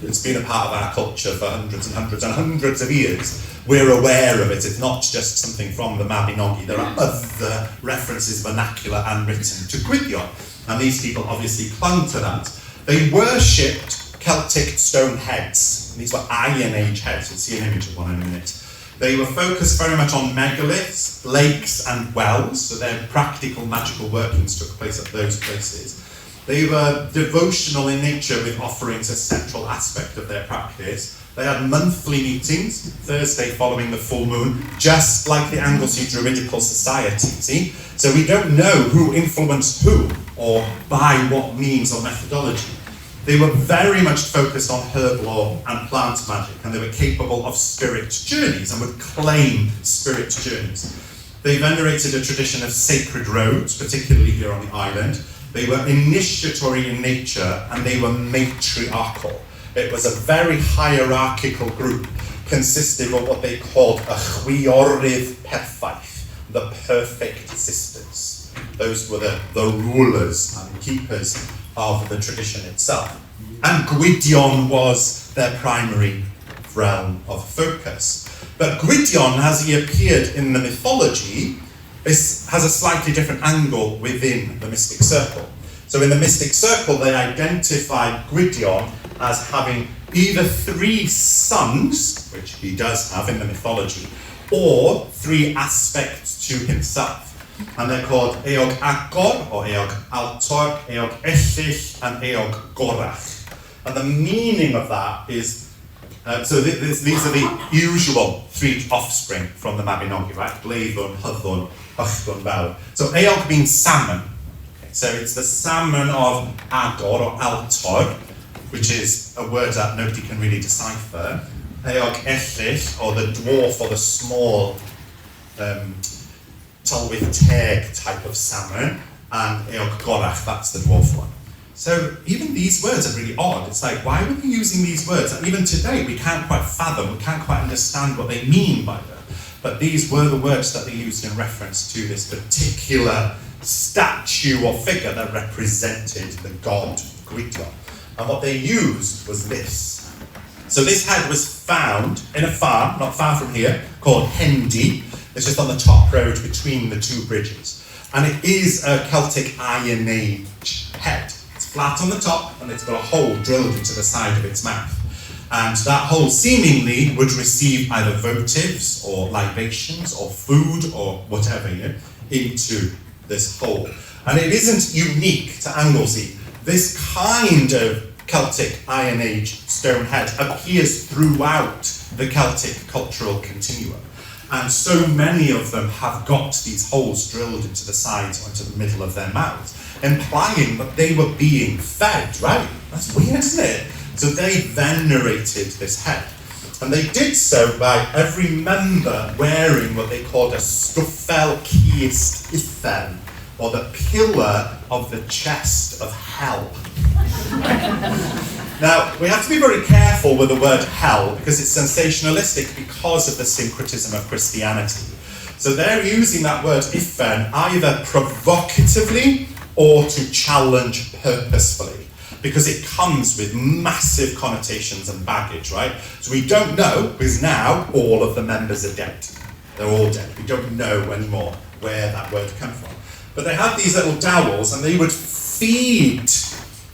it's been a part of our culture for hundreds and hundreds and hundreds of years. We're aware of it. It's not just something from the Mabinogi. There are other references, vernacular and written, to Gwydion. And these people obviously clung to that. They worshipped Celtic stone heads. These were Iron Age heads. You'll see an image of one in a minute. They were focused very much on megaliths, lakes and wells, so their practical magical workings took place at those places. They were devotional in nature, with offerings a central aspect of their practice. They had monthly meetings, Thursday following the full moon, just like the Anglesey Druidical Society, see? So we don't know who influenced who, or by what means or methodology. They were very much focused on herb lore and plant magic, and they were capable of spirit journeys and would claim spirit journeys. They venerated a tradition of sacred roads, particularly here on the island. They were initiatory in nature, and they were matriarchal. It was a very hierarchical group, consisting of what they called a chwiorydd perffaith, the perfect sisters. Those were the rulers and keepers of the tradition itself. And Gwydion was their primary realm of focus. But Gwydion, as he appeared in the mythology, has a slightly different angle within the mystic circle. So in the mystic circle, they identified Gwydion as having either 3 sons, which he does have in the mythology, or 3 aspects to himself. And they're called Eog Agor, or Eog Altor, Eog Ellill, and Eog Gorach. And the meaning of that is, these are the usual 3 offspring from the Mabinogi, right? Bleidwn, Hyddwn, Uchdwn Fawr. So Eog means salmon. So it's the salmon of Agor, or Altor, which is a word that nobody can really decipher. Eog Ellill, or the dwarf or the small Tylwyth Teg type of salmon, and Eog Gorach, that's the dwarf one. So even these words are really odd. It's like, why were they using these words? And even today, we can't quite fathom, we can't quite understand what they mean by them. But these were the words that they used in reference to this particular statue or figure that represented the god Gwydion. And what they used was this. So this head was found in a farm, not far from here, called Hendy. It's just on the top road between the two bridges. And it is a Celtic Iron Age head. It's flat on the top, and it's got a hole drilled into the side of its mouth. And that hole seemingly would receive either votives or libations or food or whatever, into this hole. And it isn't unique to Anglesey. This kind of Celtic Iron Age stone head appears throughout the Celtic cultural continuum. And so many of them have got these holes drilled into the sides or into the middle of their mouths, implying that they were being fed, right? That's weird, isn't it? So they venerated this head. And they did so by every member wearing what they called a stufel ciist ithen, or the pillar of the chest of hell. Now, we have to be very careful with the word hell because it's sensationalistic because of the syncretism of Christianity. So they're using that word ithen either provocatively or to challenge purposefully, because it comes with massive connotations and baggage, right? So we don't know, because now all of the members are dead. They're all dead. We don't know anymore where that word came from. But they had these little dowels, and they would feed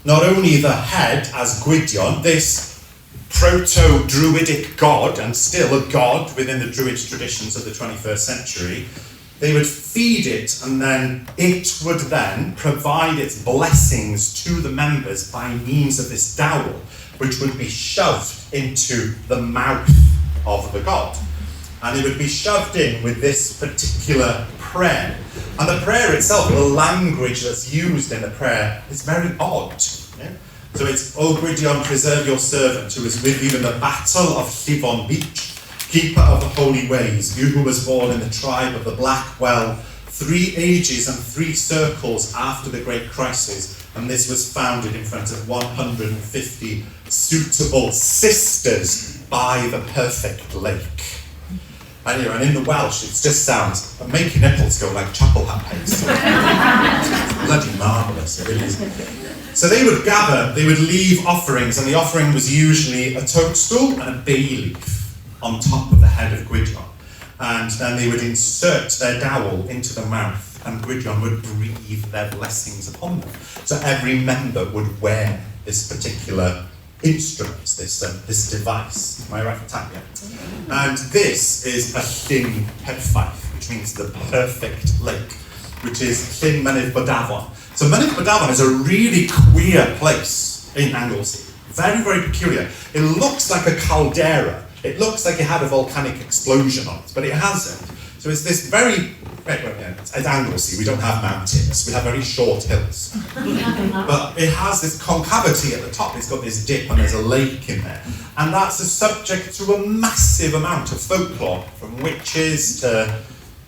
not only the head as Gwydion, this proto-Druidic god, and still a god within the Druid traditions of the 21st century, they would feed it, and then it would then provide its blessings to the members by means of this dowel, which would be shoved into the mouth of the god. And it would be shoved in with this particular prayer. And the prayer itself, the language that's used in the prayer, is very odd. Yeah? So it's, O Gwydion, preserve your servant who is with you in the battle of Llifon Beach, keeper of the holy ways, you who was born in the tribe of the Black Well, 3 ages and 3 circles after the great crisis, and this was founded in front of 150 suitable sisters by the perfect lake. And in the Welsh, it just sounds, making nipples go like chapel hat paste. It's bloody marvellous, it really is. So they would gather, they would leave offerings, and the offering was usually a toadstool and a bay leaf on top of the head of Gwydion. And then they would insert their dowel into the mouth, and Gwydion would breathe their blessings upon them. So every member would wear this particular instrument, this device. Am I right for time? Yeah. And this is a Llyn Perffaith, which means the perfect lake, which is Llyn Mynydd Bodafon. So Mynydd Bodafon is a really queer place in Anglesey. Very, very peculiar. It looks like a caldera. It looks like it had a volcanic explosion on it, but it hasn't. So it's this very, at Anglesey, we don't have mountains, we have very short hills. But it has this concavity at the top, it's got this dip and there's a lake in there. And that's a subject to a massive amount of folklore, from witches to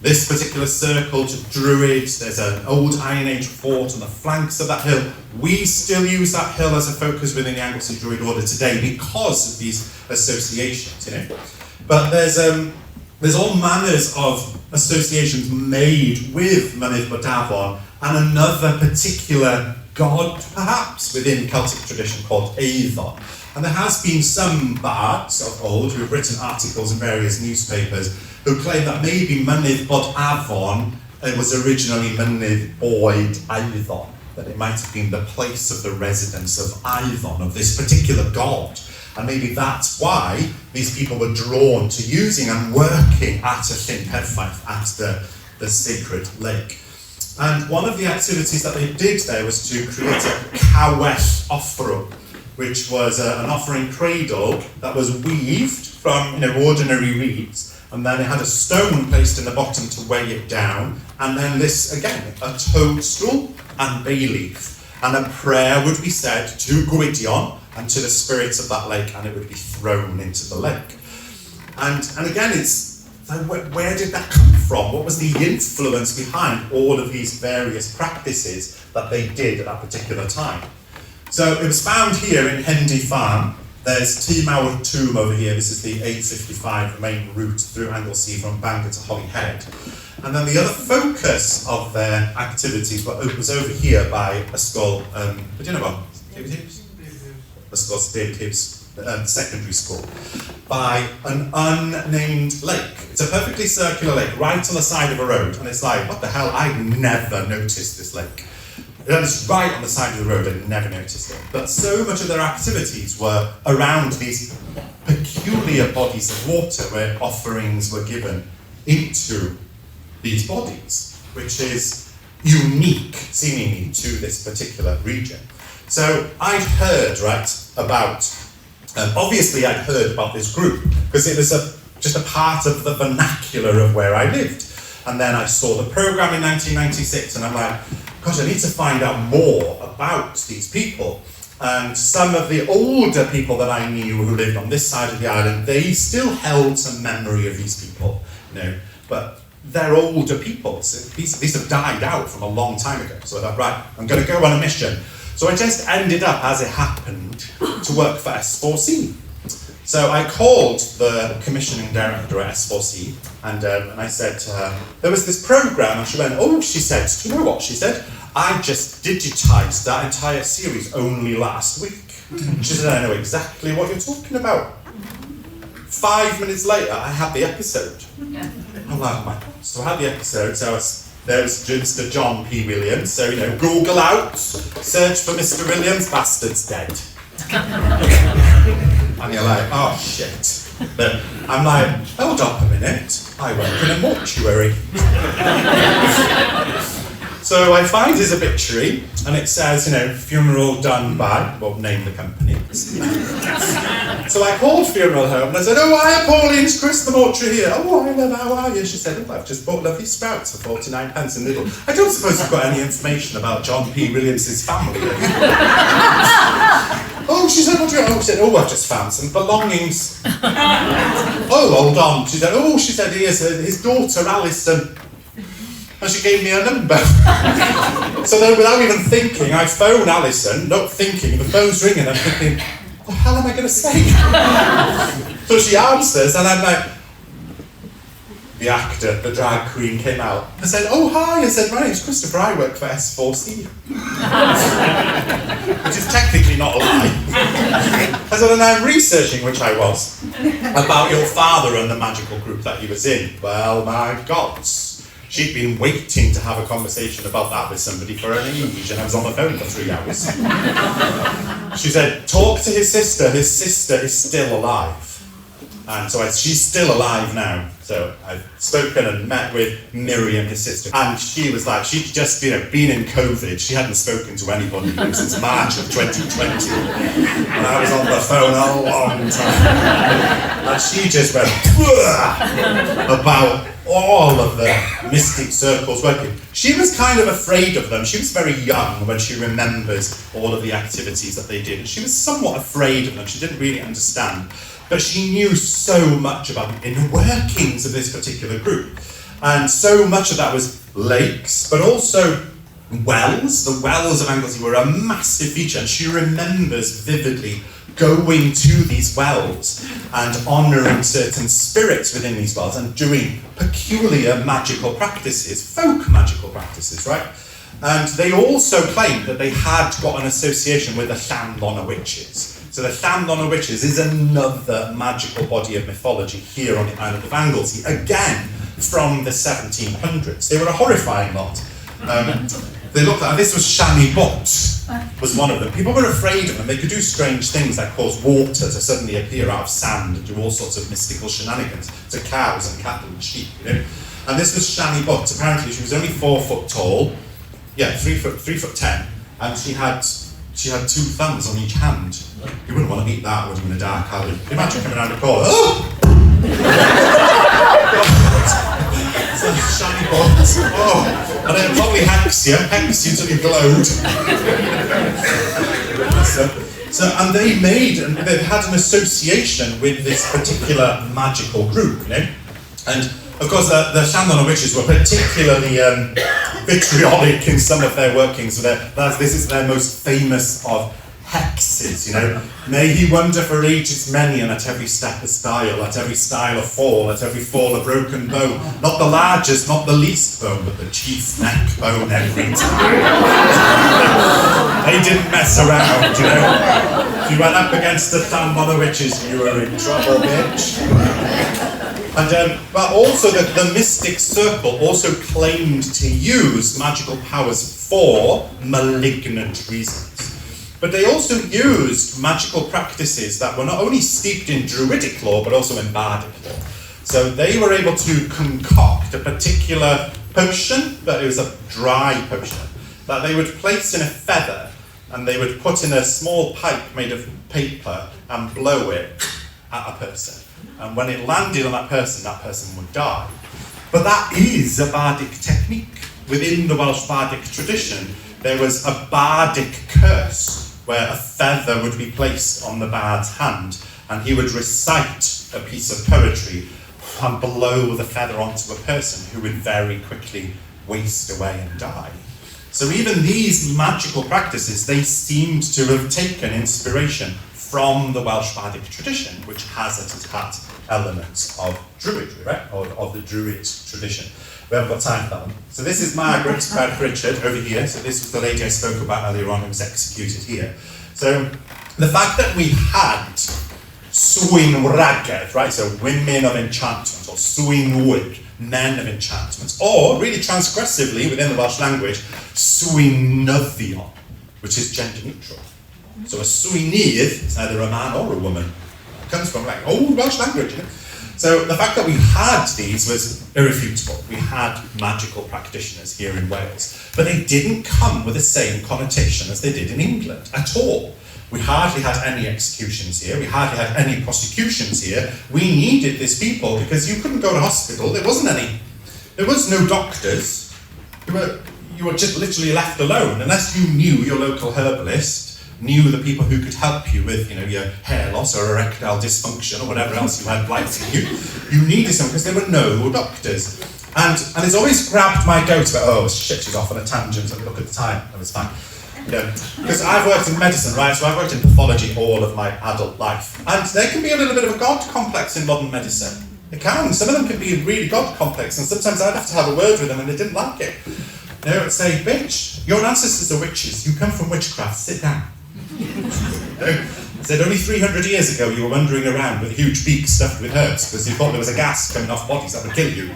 this particular circle to Druids. There's an old Iron Age fort on the flanks of that hill. We still use that hill as a focus within the Anglesey Druid Order today because of these associations, But there's all manners of associations made with Mynydd Bodafon and another particular god, perhaps, within Celtic tradition called Eiddo. And there has been some bards of old who have written articles in various newspapers who claim that maybe Mynydd Bodafon was originally Mynydd Oed Eiddo, that it might have been the place of the residence of Eiddo, of this particular god. And maybe that's why these people were drawn to using and working at a Llyn Perffaith, at the sacred lake. And one of the activities that they did there was to create a cawell offrwm, which was an offering cradle that was weaved from ordinary reeds, and then it had a stone placed in the bottom to weigh it down, and then this, again, a toadstool and bay leaf. And a prayer would be said to Gwydion and to the spirits of that lake, and it would be thrown into the lake. And again, it's where did that come from? What was the influence behind all of these various practices that they did at that particular time? So it was found here in Hendy Farm. There's Tmawr Tomb over here. This is the A55, the main route through Anglesey from Bangor to Holyhead. And then the other focus of their activities was over here by a school, do you know what? David Hughes? A school, David Hughes Secondary School, by an unnamed lake. It's a perfectly circular lake right on the side of a road, and it's like, what the hell, I'd never noticed this lake. And it's right on the side of the road, I'd never noticed it. But so much of their activities were around these peculiar bodies of water where offerings were given into these bodies, which is unique, seemingly, to this particular region. So I'd heard, about, obviously I'd heard about this group, because it was just a part of the vernacular of where I lived. And then I saw the programme in 1996, and I'm like, gosh, I need to find out more about these people. And some of the older people that I knew who lived on this side of the island, they still held some memory of these people, but they're older people. So these have died out from a long time ago. So I thought, right, I'm going to go on a mission. So I just ended up, as it happened, to work for S4C. So I called the commissioning director at S4C, and I said to her, there was this programme, and she went, she said, do you know what? She said, I just digitised that entire series only last week. She said, I know exactly what you're talking about. 5 minutes later, I had the episode. I'm like, oh my God. So I had the episode, there was Mr. John P. Williams, so, Google out, search for Mr. Williams, bastard's dead. And you're like, oh shit. But I'm like, hold up a minute, I work in a mortuary. So I find his obituary, and it says, funeral done by, name the company. So I called funeral home, and I said, hi, Pauline, it's Chris, the mortuary here. Hi, love, how are you? She said, I've just bought lovely sprouts for 49 pence in Lidl. I don't suppose you've got any information about John P. Williams' family. She said, what do you want? She said, I've just found some belongings. Hold on. She said, here's his daughter, Alison. And she gave me her number. So then, without even thinking, I phone Alison, not thinking, the phone's ringing, I'm thinking, what the hell am I going to say? So she answers, and I'm like, the actor, the drag queen, came out. I said, hi. I said, my name's Christopher, I work for S4C. Which is technically not a lie. I said, and I'm researching, which I was, about your father and the magical group that he was in. Well, my God. She'd been waiting to have a conversation about that with somebody for an age, and I was on the phone for 3 hours. She said, talk to his sister is still alive. And so she's still alive now. So I've spoken and met with Miriam, his sister, and she was like, she'd just been in COVID. She hadn't spoken to anybody since March of 2020. And I was on the phone a long time. And she just went, about all of the mystic circles working. She was kind of afraid of them. She was very young when she remembers all of the activities that they did. She was somewhat afraid of them. She didn't really understand. But she knew so much about the inner workings of this particular group. And so much of that was lakes, but also wells. The wells of Anglesey were a massive feature, and she remembers vividly going to these wells and honouring certain spirits within these wells and doing peculiar magical practices, folk magical practices, right? And they also claimed that they had got an association with the Llanlonna witches. So the Llanlonna witches is another magical body of mythology here on the island of Anglesey, again from the 1700s. They were a horrifying lot. They looked at, this was Shani Bot, was one of them. People were afraid of them. They could do strange things like cause water to suddenly appear out of sand and do all sorts of mystical shenanigans to cows and cattle and sheep, And this was Shani Bot. Apparently she was only 4 foot tall, 3 foot 10, and she had 2 thumbs on each hand. You wouldn't want to meet that, would you, in a dark alley? Imagine coming around the corner. Shiny bots. And it'd probably hex you till you glowed. And they had an association with this particular magical group, And of course, the Llanlonna witches were particularly vitriolic in some of their workings. This is their most famous of hexes, you know. May he wander for ages many, and at every step a stile, at every stile a fall, at every fall a broken bone. Not the largest, not the least bone, but the chief neck bone every time. They didn't mess around, you know. If you went up against the thumb of the witches, you were in trouble, bitch. And but also the mystic circle also claimed to use magical powers for malignant reasons. But they also used magical practices that were not only steeped in Druidic lore, but also in Bardic lore. So they were able to concoct a particular potion, but it was a dry potion, that they would place in a feather, and they would put in a small pipe made of paper and blow it at a person. And when it landed on that person would die. But that is a bardic technique. Within the Welsh bardic tradition, there was a bardic curse where a feather would be placed on the bard's hand, and he would recite a piece of poetry and blow the feather onto a person who would very quickly waste away and die. So even these magical practices, they seemed to have taken inspiration from the Welsh bardic tradition, which has at its heart elements of Druidry, right? Or of the Druid tradition. We haven't got time for that one. So this is Margaret Pritchard over here. So this was the lady I spoke about earlier on who was executed here. So the fact that we had Swyn Wragedd, right? So women of enchantment, or Swynwyr, men of enchantment, or really transgressively within the Welsh language, Swynyddion, which is gender neutral. So a Swynydd is either a man or a woman. It comes from like old Welsh language, you know? So the fact that we had these was irrefutable. We had magical practitioners here in Wales, but they didn't come with the same connotation as they did in England at all. We hardly had any executions here. We hardly had any prosecutions here. We needed these people because you couldn't go to hospital. There wasn't any. There was no doctors. You were just literally left alone unless you knew your local herbalist, knew the people who could help you with, you know, your hair loss or erectile dysfunction or whatever else you had blighting you. You needed someone because there were no doctors. And it's always grabbed my goat about, oh shit, she's off on a tangent, and look at the time, that was fine. You know, because I've worked in medicine, right? So I've worked in pathology all of my adult life. And there can be a little bit of a God complex in modern medicine. It can. Some of them can be really God complex, and sometimes I'd have to have a word with them and they didn't like it. You know, I'd say, bitch, your ancestors are witches, you come from witchcraft, sit down. I said, only 300 years ago you were wandering around with a huge beak stuffed with herbs because you thought there was a gas coming off bodies that would kill you.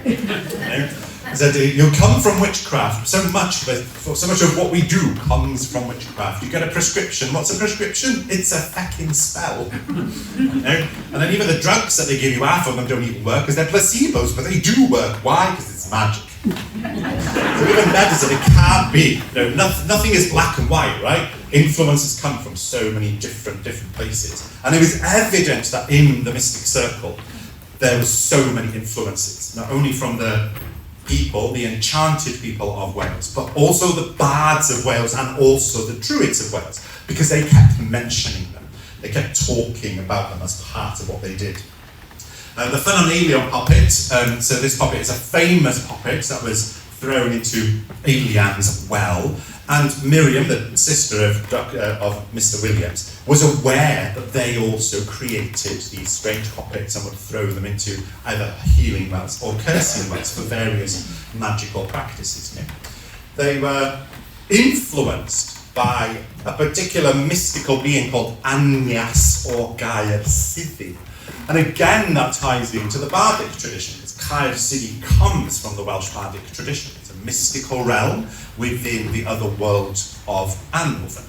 I said, you come from witchcraft. So much of what we do comes from witchcraft. You get a prescription. What's a prescription? It's a fucking spell. And then even the drugs that they give you, half of them don't even work because they're placebos, but they do work. Why? Because it's magic. So even medicine, it can't be. Nothing is black and white, right? Influences come from so many different places. And it was evident that in the mystic circle, there was so many influences, not only from the people, the enchanted people of Wales, but also the bards of Wales and also the druids of Wales, because they kept mentioning them. They kept talking about them as part of what they did. The Fenonelion puppet, so this puppet is a famous puppet that was thrown into Elian's well, and Miriam, the sister of Mr. Williams, was aware that they also created these strange puppets and would throw them into either healing wells or cursing wells for various magical practices. You know? They were influenced by a particular mystical being called Anias or Gair Siddi. And again, that ties into the Bardic tradition, because Gair Siddi comes from the Welsh Bardic tradition. It's a mystical realm within the other world of Anwulf.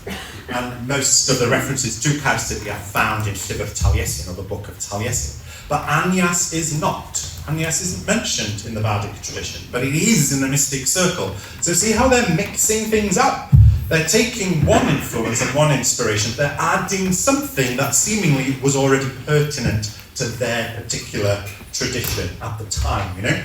And most of the references to Gair Siddi are found in Llyfr Taliesin, or the Book of Taliesin. But Anias is not. Anias isn't mentioned in the Bardic tradition, but it is in the mystic circle. So see how they're mixing things up? They're taking one influence and one inspiration, they're adding something that seemingly was already pertinent to their particular tradition at the time, you know?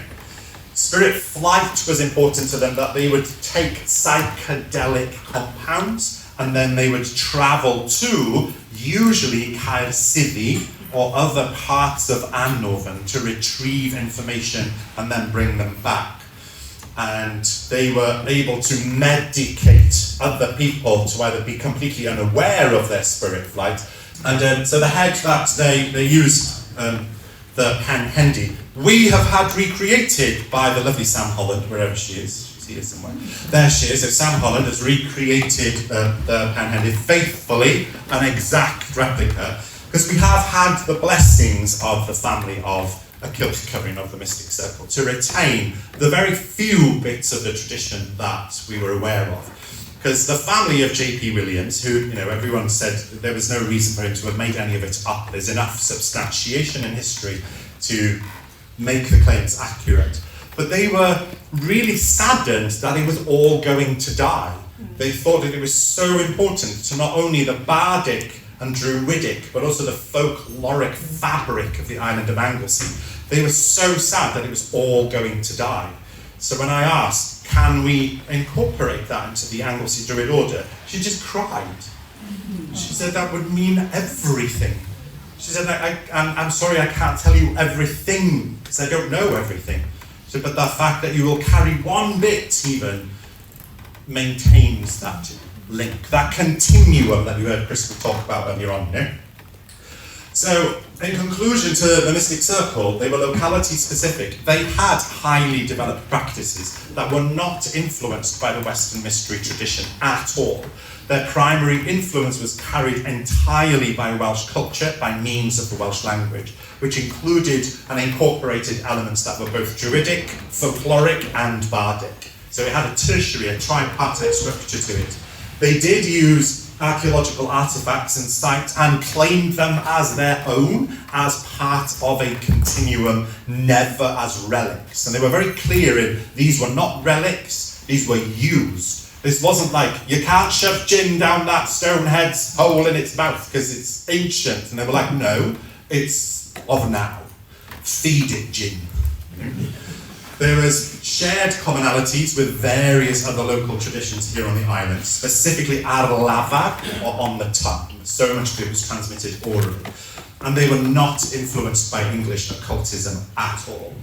Spirit flight was important to them, that they would take psychedelic compounds and then they would travel to, usually Gair Siddi or other parts of Anwulf to retrieve information and then bring them back. and they were able to medicate other people to either be completely unaware of their spirit flight. And so the head that they used, the Panhendi, we have had recreated by the lovely Sam Holland, wherever she is. She's here somewhere. There she is. So Sam Holland has recreated the Panhendi faithfully, an exact replica, because we have had the blessings of the family of a kilt covering of the Mystic Circle to retain the very few bits of the tradition that we were aware of. Because the family of J.P. Williams, who, everyone said there was no reason for him to have made any of it up, there's enough substantiation in history to make the claims accurate. But they were really saddened that it was all going to die. They thought that it was so important to not only the bardic and druidic, but also the folkloric fabric of the island of Anglesey. They were so sad that it was all going to die. So when I asked, can we incorporate that into the Anglesey Druid Order, she just cried. She said that would mean everything. She said, I'm sorry I can't tell you everything, because I don't know everything. She said, but the fact that you will carry one bit even maintains that link, that continuum that you heard Crystal talk about earlier on. So, in conclusion to the Mystic Circle, they were locality specific. They had highly developed practices that were not influenced by the Western mystery tradition at all. Their primary influence was carried entirely by Welsh culture by means of the Welsh language, which included and incorporated elements that were both druidic, folkloric, and bardic. So it had a tertiary, a tripartite structure to it. They did use archaeological artifacts and sites and claimed them as their own, as part of a continuum, never as relics. And they were very clear in these were not relics, these were used. This wasn't like, you can't shove gin down that stone head's hole in its mouth because it's ancient. And they were like, no, it's of now. Feed it gin. There was shared commonalities with various other local traditions here on the island, specifically Arlafag, or on the tongue. So much of it was transmitted orally. And they were not influenced by English occultism at all.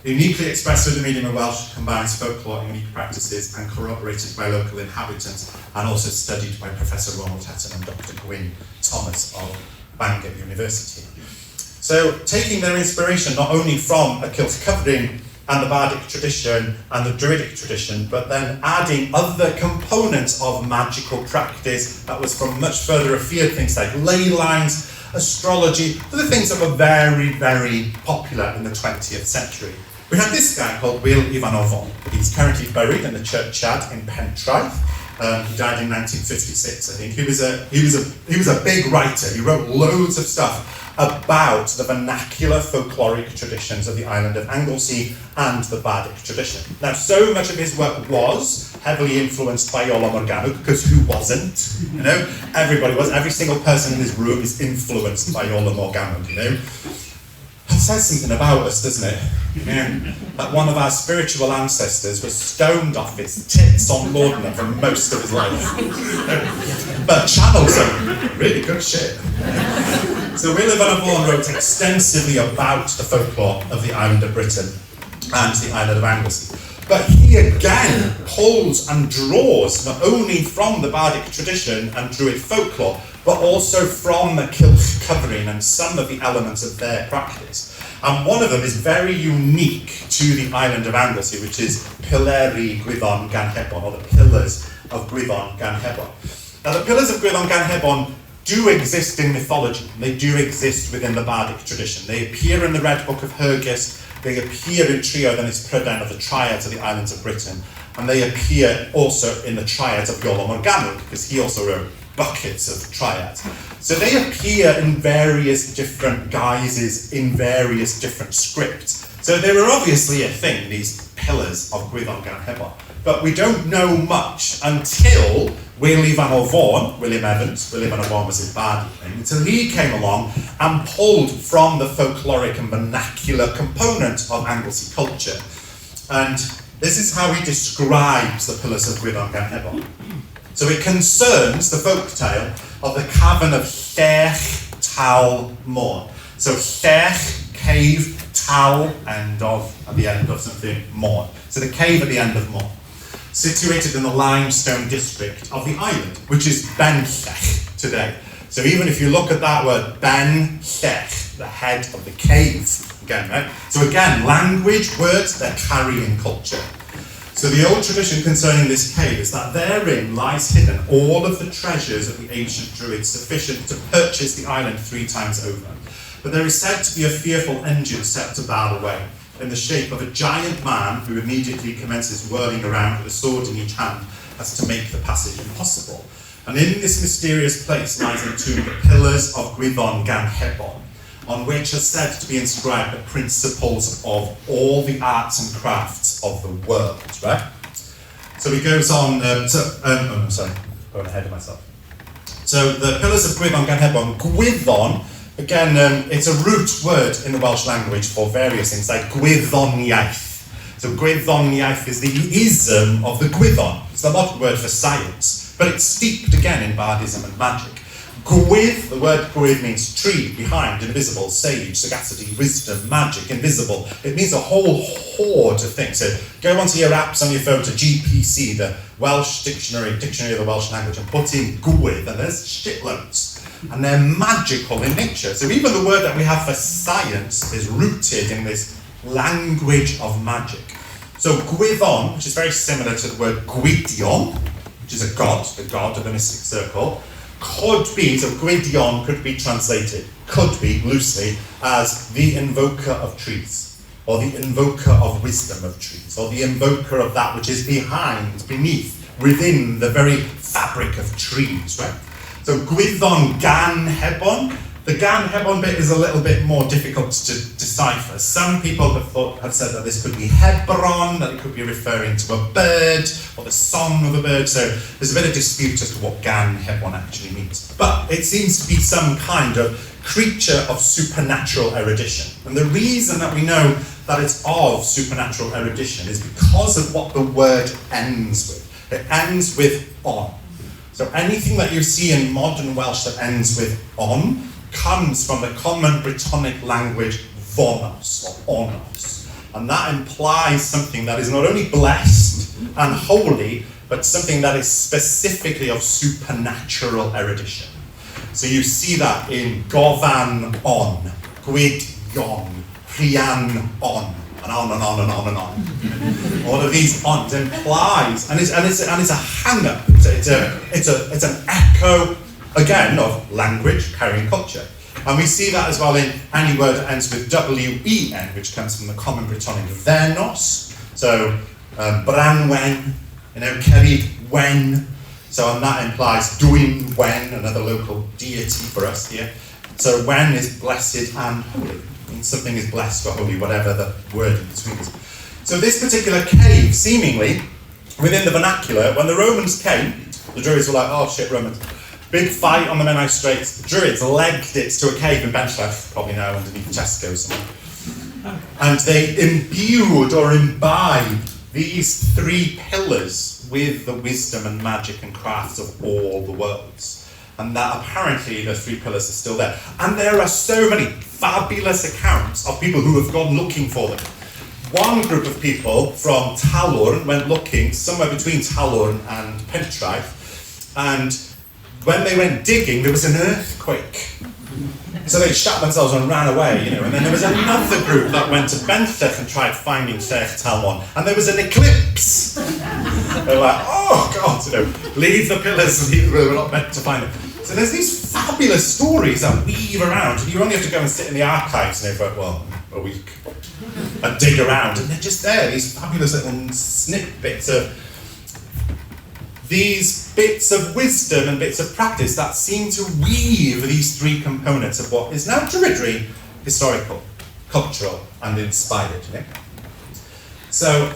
Uniquely expressed through the medium of Welsh, combines folklore and unique practices and corroborated by local inhabitants, and also studied by Professor Ronald Hatton and Dr. Gwyn Thomas of Bangor University. So, taking their inspiration not only from a kilt covering and the bardic tradition and the druidic tradition, but then adding other components of magical practice that was from much further afield, things like ley lines, astrology, other things that were very, very popular in the 20th century. We had this guy called Will Ivanovon. He's currently buried in the churchyard in Pentraeth. He died in 1956, I think. He was a big writer. He wrote loads of stuff about the vernacular folkloric traditions of the island of Anglesey and the bardic tradition. Now, so much of his work was heavily influenced by Iolo Morgannwg, because who wasn't? Everybody was. Every single person in this room is influenced by Iolo Morgannwg, That says something about us, doesn't it? That one of our spiritual ancestors was stoned off his tits on laudanum for most of his life. But channeled some really good shit. So Will Ivanovon wrote extensively about the folklore of the island of Britain and the island of Anglesey. But he again pulls and draws not only from the bardic tradition and druid folklore, but also from the kilt covering and some of the elements of their practice. And one of them is very unique to the island of Anglesey, which is Pileri Gwyddon gan Hebon, or the Pillars of Gwyddon gan Hebon. Now the Pillars of Gwyddon gan Hebon do exist in mythology. They do exist within the bardic tradition. They appear in the Red Book of Hyrgys, they appear in Trio Ynys Prydain of the Triads of the islands of Britain, and they appear also in the Triads of Iolo Morgannwg, because he also wrote buckets of triads. So they appear in various different guises, in various different scripts. So they were obviously a thing, these Pillars of Gwyddon gan Hebon. But we don't know much until William Ivanovon was his bard name, until he came along and pulled from the folkloric and vernacular component of Anglesey culture. And this is how he describes the Pillars of Gwyddon gan Hebon. So it concerns the folktale of the cavern of Llech Tal Mor. So Llech, cave, tal, end of, at the end of something, mon. So the cave at the end of mon. Situated in the limestone district of the island, which is Benllech today. So even if you look at that word, Benllech, the head of the cave, again, right? So again, language, words, they're carrying culture. So the old tradition concerning this cave is that therein lies hidden all of the treasures of the ancient Druids sufficient to purchase the island 3 times over. But there is said to be a fearful engine set to bar the way, in the shape of a giant man who immediately commences whirling around with a sword in each hand as to make the passage impossible. And in this mysterious place lies entombed the pillars of Gwyddon gan Hebon, on which are said to be inscribed the principles of all the arts and crafts of the world, right? So he goes on, going ahead of myself. So the pillars of Gwyddon gan Hebon, Gwyddon, again, it's a root word in the Welsh language for various things, like gwyddoniaeth. So gwyddoniaeth is the ism of the Gwyddon. It's the modern word for science, but it's steeped again in bardism and magic. Gwydd, the word gwydd means tree, behind, invisible, sage, sagacity, wisdom, magic, invisible. It means a whole horde of things. So go onto your apps on your phone to GPC, the Welsh dictionary of the Welsh language, and put in gwydd, and there's shitloads. And they're magical in nature. So even the word that we have for science is rooted in this language of magic. So Gwyddon, which is very similar to the word Gwydion, which is a god, the god of the mystic circle, could be, so Gwydion could be translated, could be loosely, as the invoker of trees, or the invoker of wisdom of trees, or the invoker of that which is behind, beneath, within the very fabric of trees, right? So Gwyddon gan Hebon, the gan Hebon bit is a little bit more difficult to decipher. Some people have said that this could be Hebron, that it could be referring to a bird, or the song of a bird, so there's a bit of dispute as to what gan Hebon actually means. But it seems to be some kind of creature of supernatural erudition. And the reason that we know that it's of supernatural erudition is because of what the word ends with. It ends with on. So anything that you see in modern Welsh that ends with on comes from the common Brittonic language vonos, or onos. And that implies something that is not only blessed and holy, but something that is specifically of supernatural erudition. So you see that in Gofan on, Gwydion, Rhian on, and on and on and on and on. All of these ons implies, and it's a hang-up. It's an echo again of language carrying culture, and we see that as well in any word that ends with wen, which comes from the common Brittonic venos. So Branwen, Cerrig wen. So and that implies Dwyn wen, another local deity for us here. So wen is blessed and holy. Something is blessed or holy, whatever the word in between is. So this particular cave, seemingly, within the vernacular, when the Romans came, the Druids were like, oh shit, Romans. Big fight on the Menai Straits. The Druids legged it to a cave in Benllech, probably now underneath Tesco somewhere. And they imbued or imbibed these 3 pillars with the wisdom and magic and crafts of all the worlds. And that apparently the 3 pillars are still there. And there are so many fabulous accounts of people who have gone looking for them. One group of people from Talorn went looking somewhere between Talorn and Pentraeth, and when they went digging, there was an earthquake. So they shut themselves and ran away, and then there was another group that went to Benllech and tried finding Llech Talmon, and there was an eclipse. They were like, oh God, leave the pillars, we're not meant to find them. So there's these fabulous stories that weave around, and you only have to go and sit in the archives for, a week, and dig around, and they're just there, these fabulous little snippets of these bits of wisdom and bits of practice that seem to weave these 3 components of what is now Druidry, historical, cultural, and inspired. So,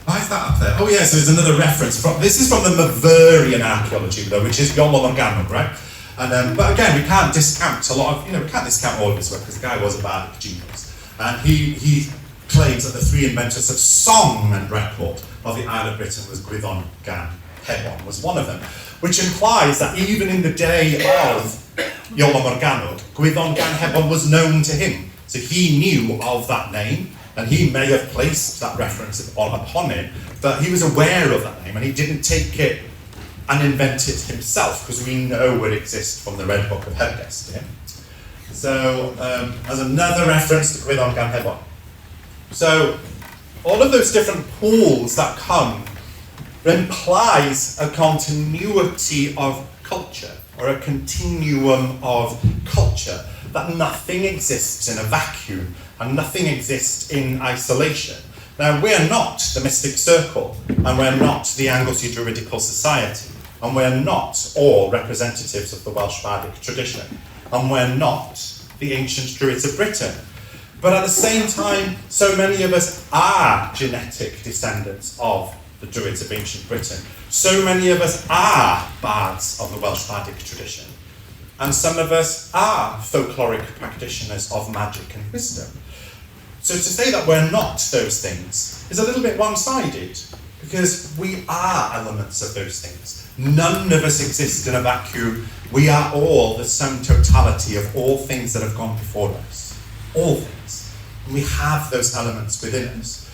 why is that up there? Oh yeah, so there's another reference. This is from the Maverian archaeology, though, which is Iolo Morgannwg, right? And but again, we can't discount a lot of, we can't discount all of his work because the guy was a bardic genius, and he claims that the 3 inventors of song and record of the Isle of Britain was Gwyddon gan Hebon was one of them, which implies that even in the day of Iolo Morgannwg, Gwyddon gan Hebon was known to him. So he knew of that name, and he may have placed that reference upon it, but he was aware of that name, and he didn't take it and invent it himself, because we know it exists from the Red Book of Hedgest. Yeah? So, as another reference to Druid on Gan Hebon. So, all of those different pools that come implies a continuity of culture, or a continuum of culture, that nothing exists in a vacuum, and nothing exists in isolation. Now, we're not the Mystic Circle, and we're not the Anglesey Druidical Society, and we're not all representatives of the Welsh bardic tradition, and we're not the ancient Druids of Britain. But at the same time, so many of us are genetic descendants of the Druids of ancient Britain. So many of us are bards of the Welsh bardic tradition. And some of us are folkloric practitioners of magic and wisdom. So to say that we're not those things is a little bit one-sided, because we are elements of those things. None of us exist in a vacuum. We are all the sum totality of all things that have gone before us. All things. And we have those elements within us.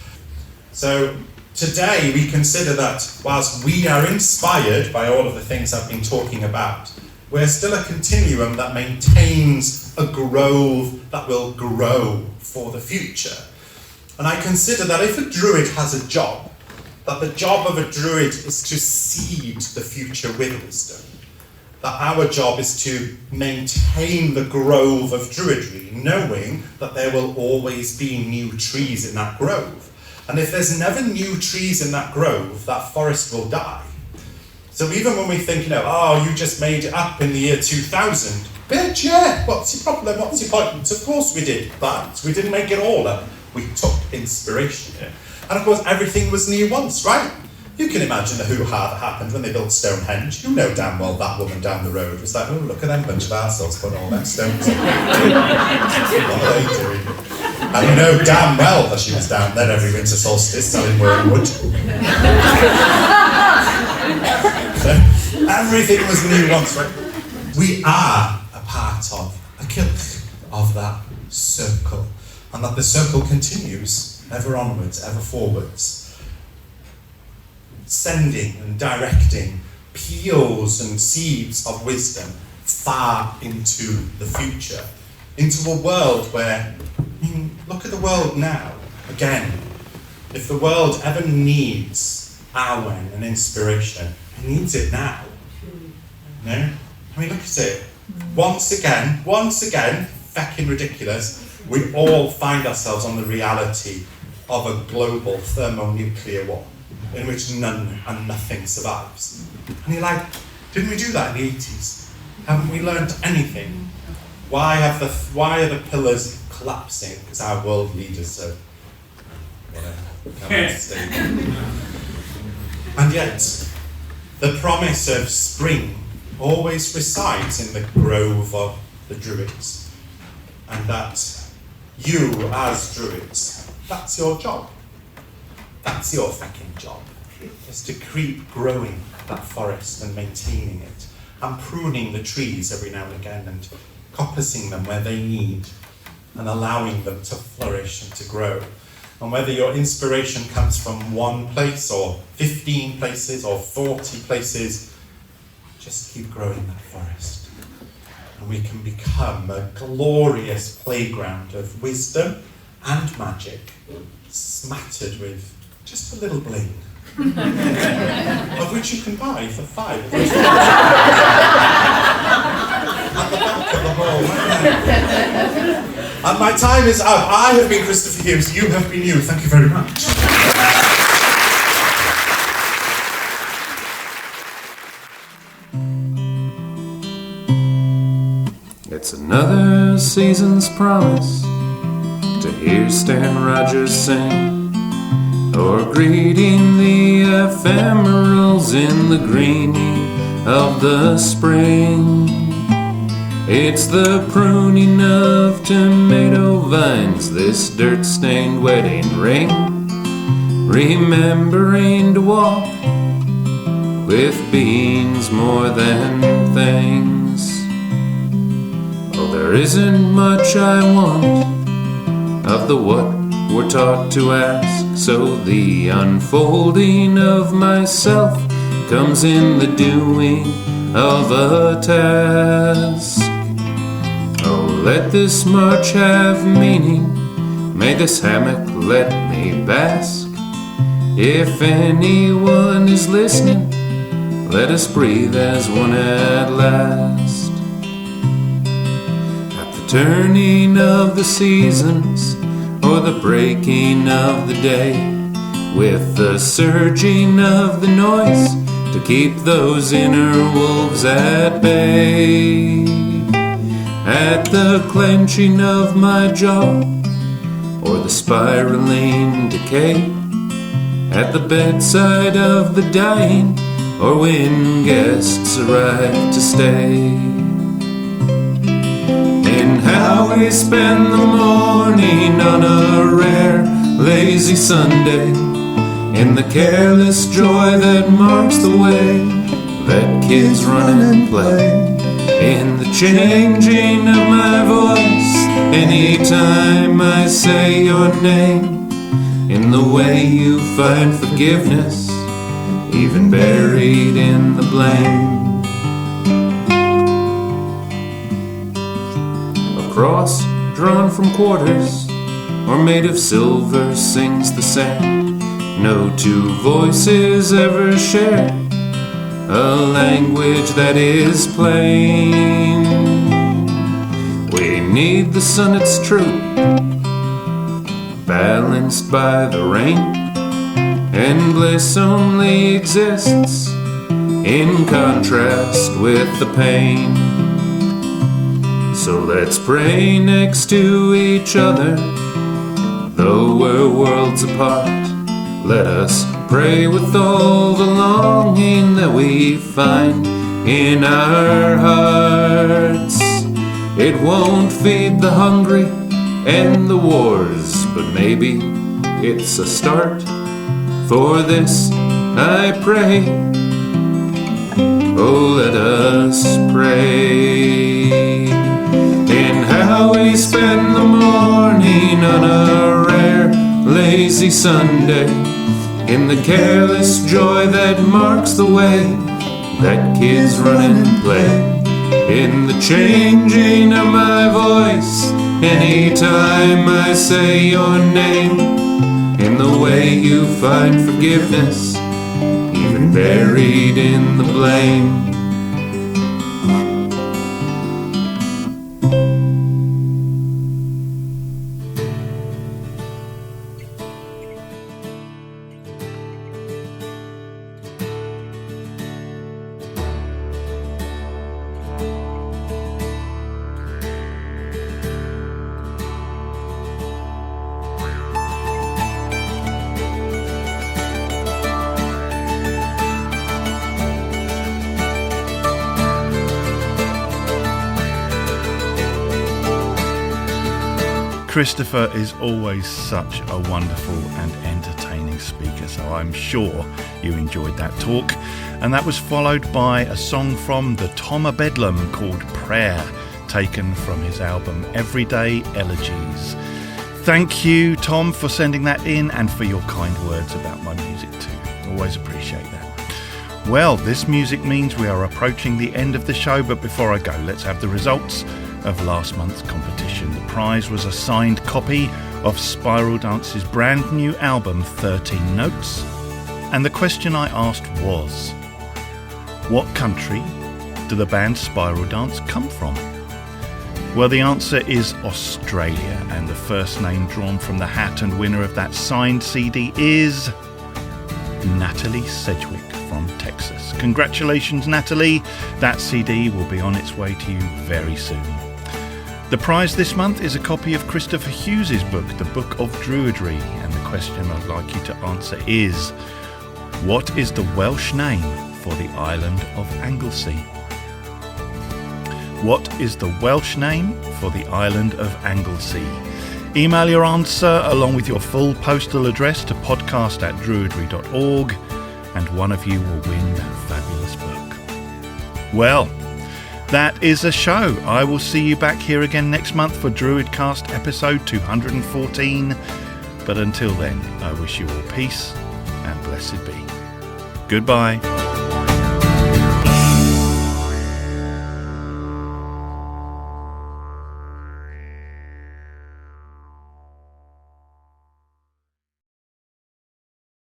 So today we consider that whilst we are inspired by all of the things I've been talking about, we're still a continuum that maintains a grove that will grow for the future. And I consider that if a druid has a job, that the job of a druid is to seed the future with wisdom. That our job is to maintain the grove of druidry, knowing that there will always be new trees in that grove. And if there's never new trees in that grove, that forest will die. So even when we think, oh, you just made it up in the year 2000, bitch, yeah, what's your problem, what's your point? Of course we did, but we didn't make it all up. We took inspiration. Yeah? And of course, everything was new once, right? You can imagine the hoo-ha that happened when they built Stonehenge. You know damn well that woman down the road was like, oh, look at them bunch of arseholes putting all them stones in. What are they doing? And you know damn well that she was down there every winter solstice selling wormwood. So, everything was new once, right? We are a part of a kilch of that circle. And that the circle continues ever onwards, ever forwards, sending and directing peels and seeds of wisdom far into the future, into a world where, look at the world now, again. If the world ever needs Arwen and inspiration, it needs it now. No? I mean, look at it. Once again, feckin' ridiculous, we all find ourselves on the reality of a global thermonuclear war in which none and nothing survives. And you're like, didn't we do that in the 80s? Haven't we learned anything? Why are the pillars collapsing? Because our world leaders are And yet, the promise of spring always resides in the grove of the Druids. And that you, as Druids, that's your job. That's your fucking job. Is to keep growing that forest and maintaining it, and pruning the trees every now and again, and coppicing them where they need, and allowing them to flourish and to grow. And whether your inspiration comes from one place, or 15 places, or 40 places, just keep growing that forest. And we can become a glorious playground of wisdom and magic, smattered with just a little bling, of which you can buy for £5. At the back of the hall. And my time is up. I have been Christopher Hughes. You have been you. Thank you very much. It's another season's promise to hear Stan Rogers sing, or greeting the ephemerals in the greening of the spring. It's the pruning of tomato vines, this dirt-stained wedding ring, remembering to walk with beings more than things. Oh, there isn't much I want of the what we're taught to ask. So the unfolding of myself comes in the doing of a task. Oh, let this march have meaning, may this hammock let me bask. If anyone is listening, let us breathe as one at last. At the turning of the seasons, or the breaking of the day, with the surging of the noise, to keep those inner wolves at bay. At the clenching of my jaw, or the spiraling decay, at the bedside of the dying, or when guests arrive to stay. In how we spend the morning on a rare, lazy Sunday, in the careless joy that marks the way, let kids run and play. In the changing of my voice, anytime I say your name, in the way you find forgiveness, even buried in the blame. A cross drawn from quarters, or made of silver, sings the same. No two voices ever share a language that is plain. We need the sun, it's true, balanced by the rain, and bliss only exists in contrast with the pain. So let's pray next to each other, though we're worlds apart. Let us pray with all the longing that we find in our hearts. It won't feed the hungry and the wars, but maybe it's a start. For this I pray, oh let us pray. In how we spend the morning on a rare, lazy Sunday, in the careless joy that marks the way, let kids run and play. In the changing of my voice, anytime I say your name, in the way you find forgiveness, even buried in the blame. Christopher is always such a wonderful and entertaining speaker, so I'm sure you enjoyed that talk. And that was followed by a song from the Tom of Bedlam called Prayer, taken from his album Everyday Elegies. Thank you, Tom, for sending that in and for your kind words about my music too. Always appreciate that. Well, this music means we are approaching the end of the show, but before I go, let's have the results of last month's competition. The prize was a signed copy of Spiral Dance's brand new album 13 Notes, and the question I asked was, what country do the band Spiral Dance come from? Well, the answer is Australia, and the first name drawn from the hat and winner of that signed CD is Natalie Sedgwick from Texas. Congratulations, Natalie. That CD will be on its way to you very soon. The prize this month is a copy of Christopher Hughes' book, The Book of Druidry, and the question I'd like you to answer is, what is the Welsh name for the island of Anglesey? What is the Welsh name for the island of Anglesey? Email your answer along with your full postal address to podcast@druidry.org, and one of you will win that fabulous book. Well, That is a show. I will see you back here again next month for DruidCast episode 214. But until then, I wish you all peace and blessed be. Goodbye.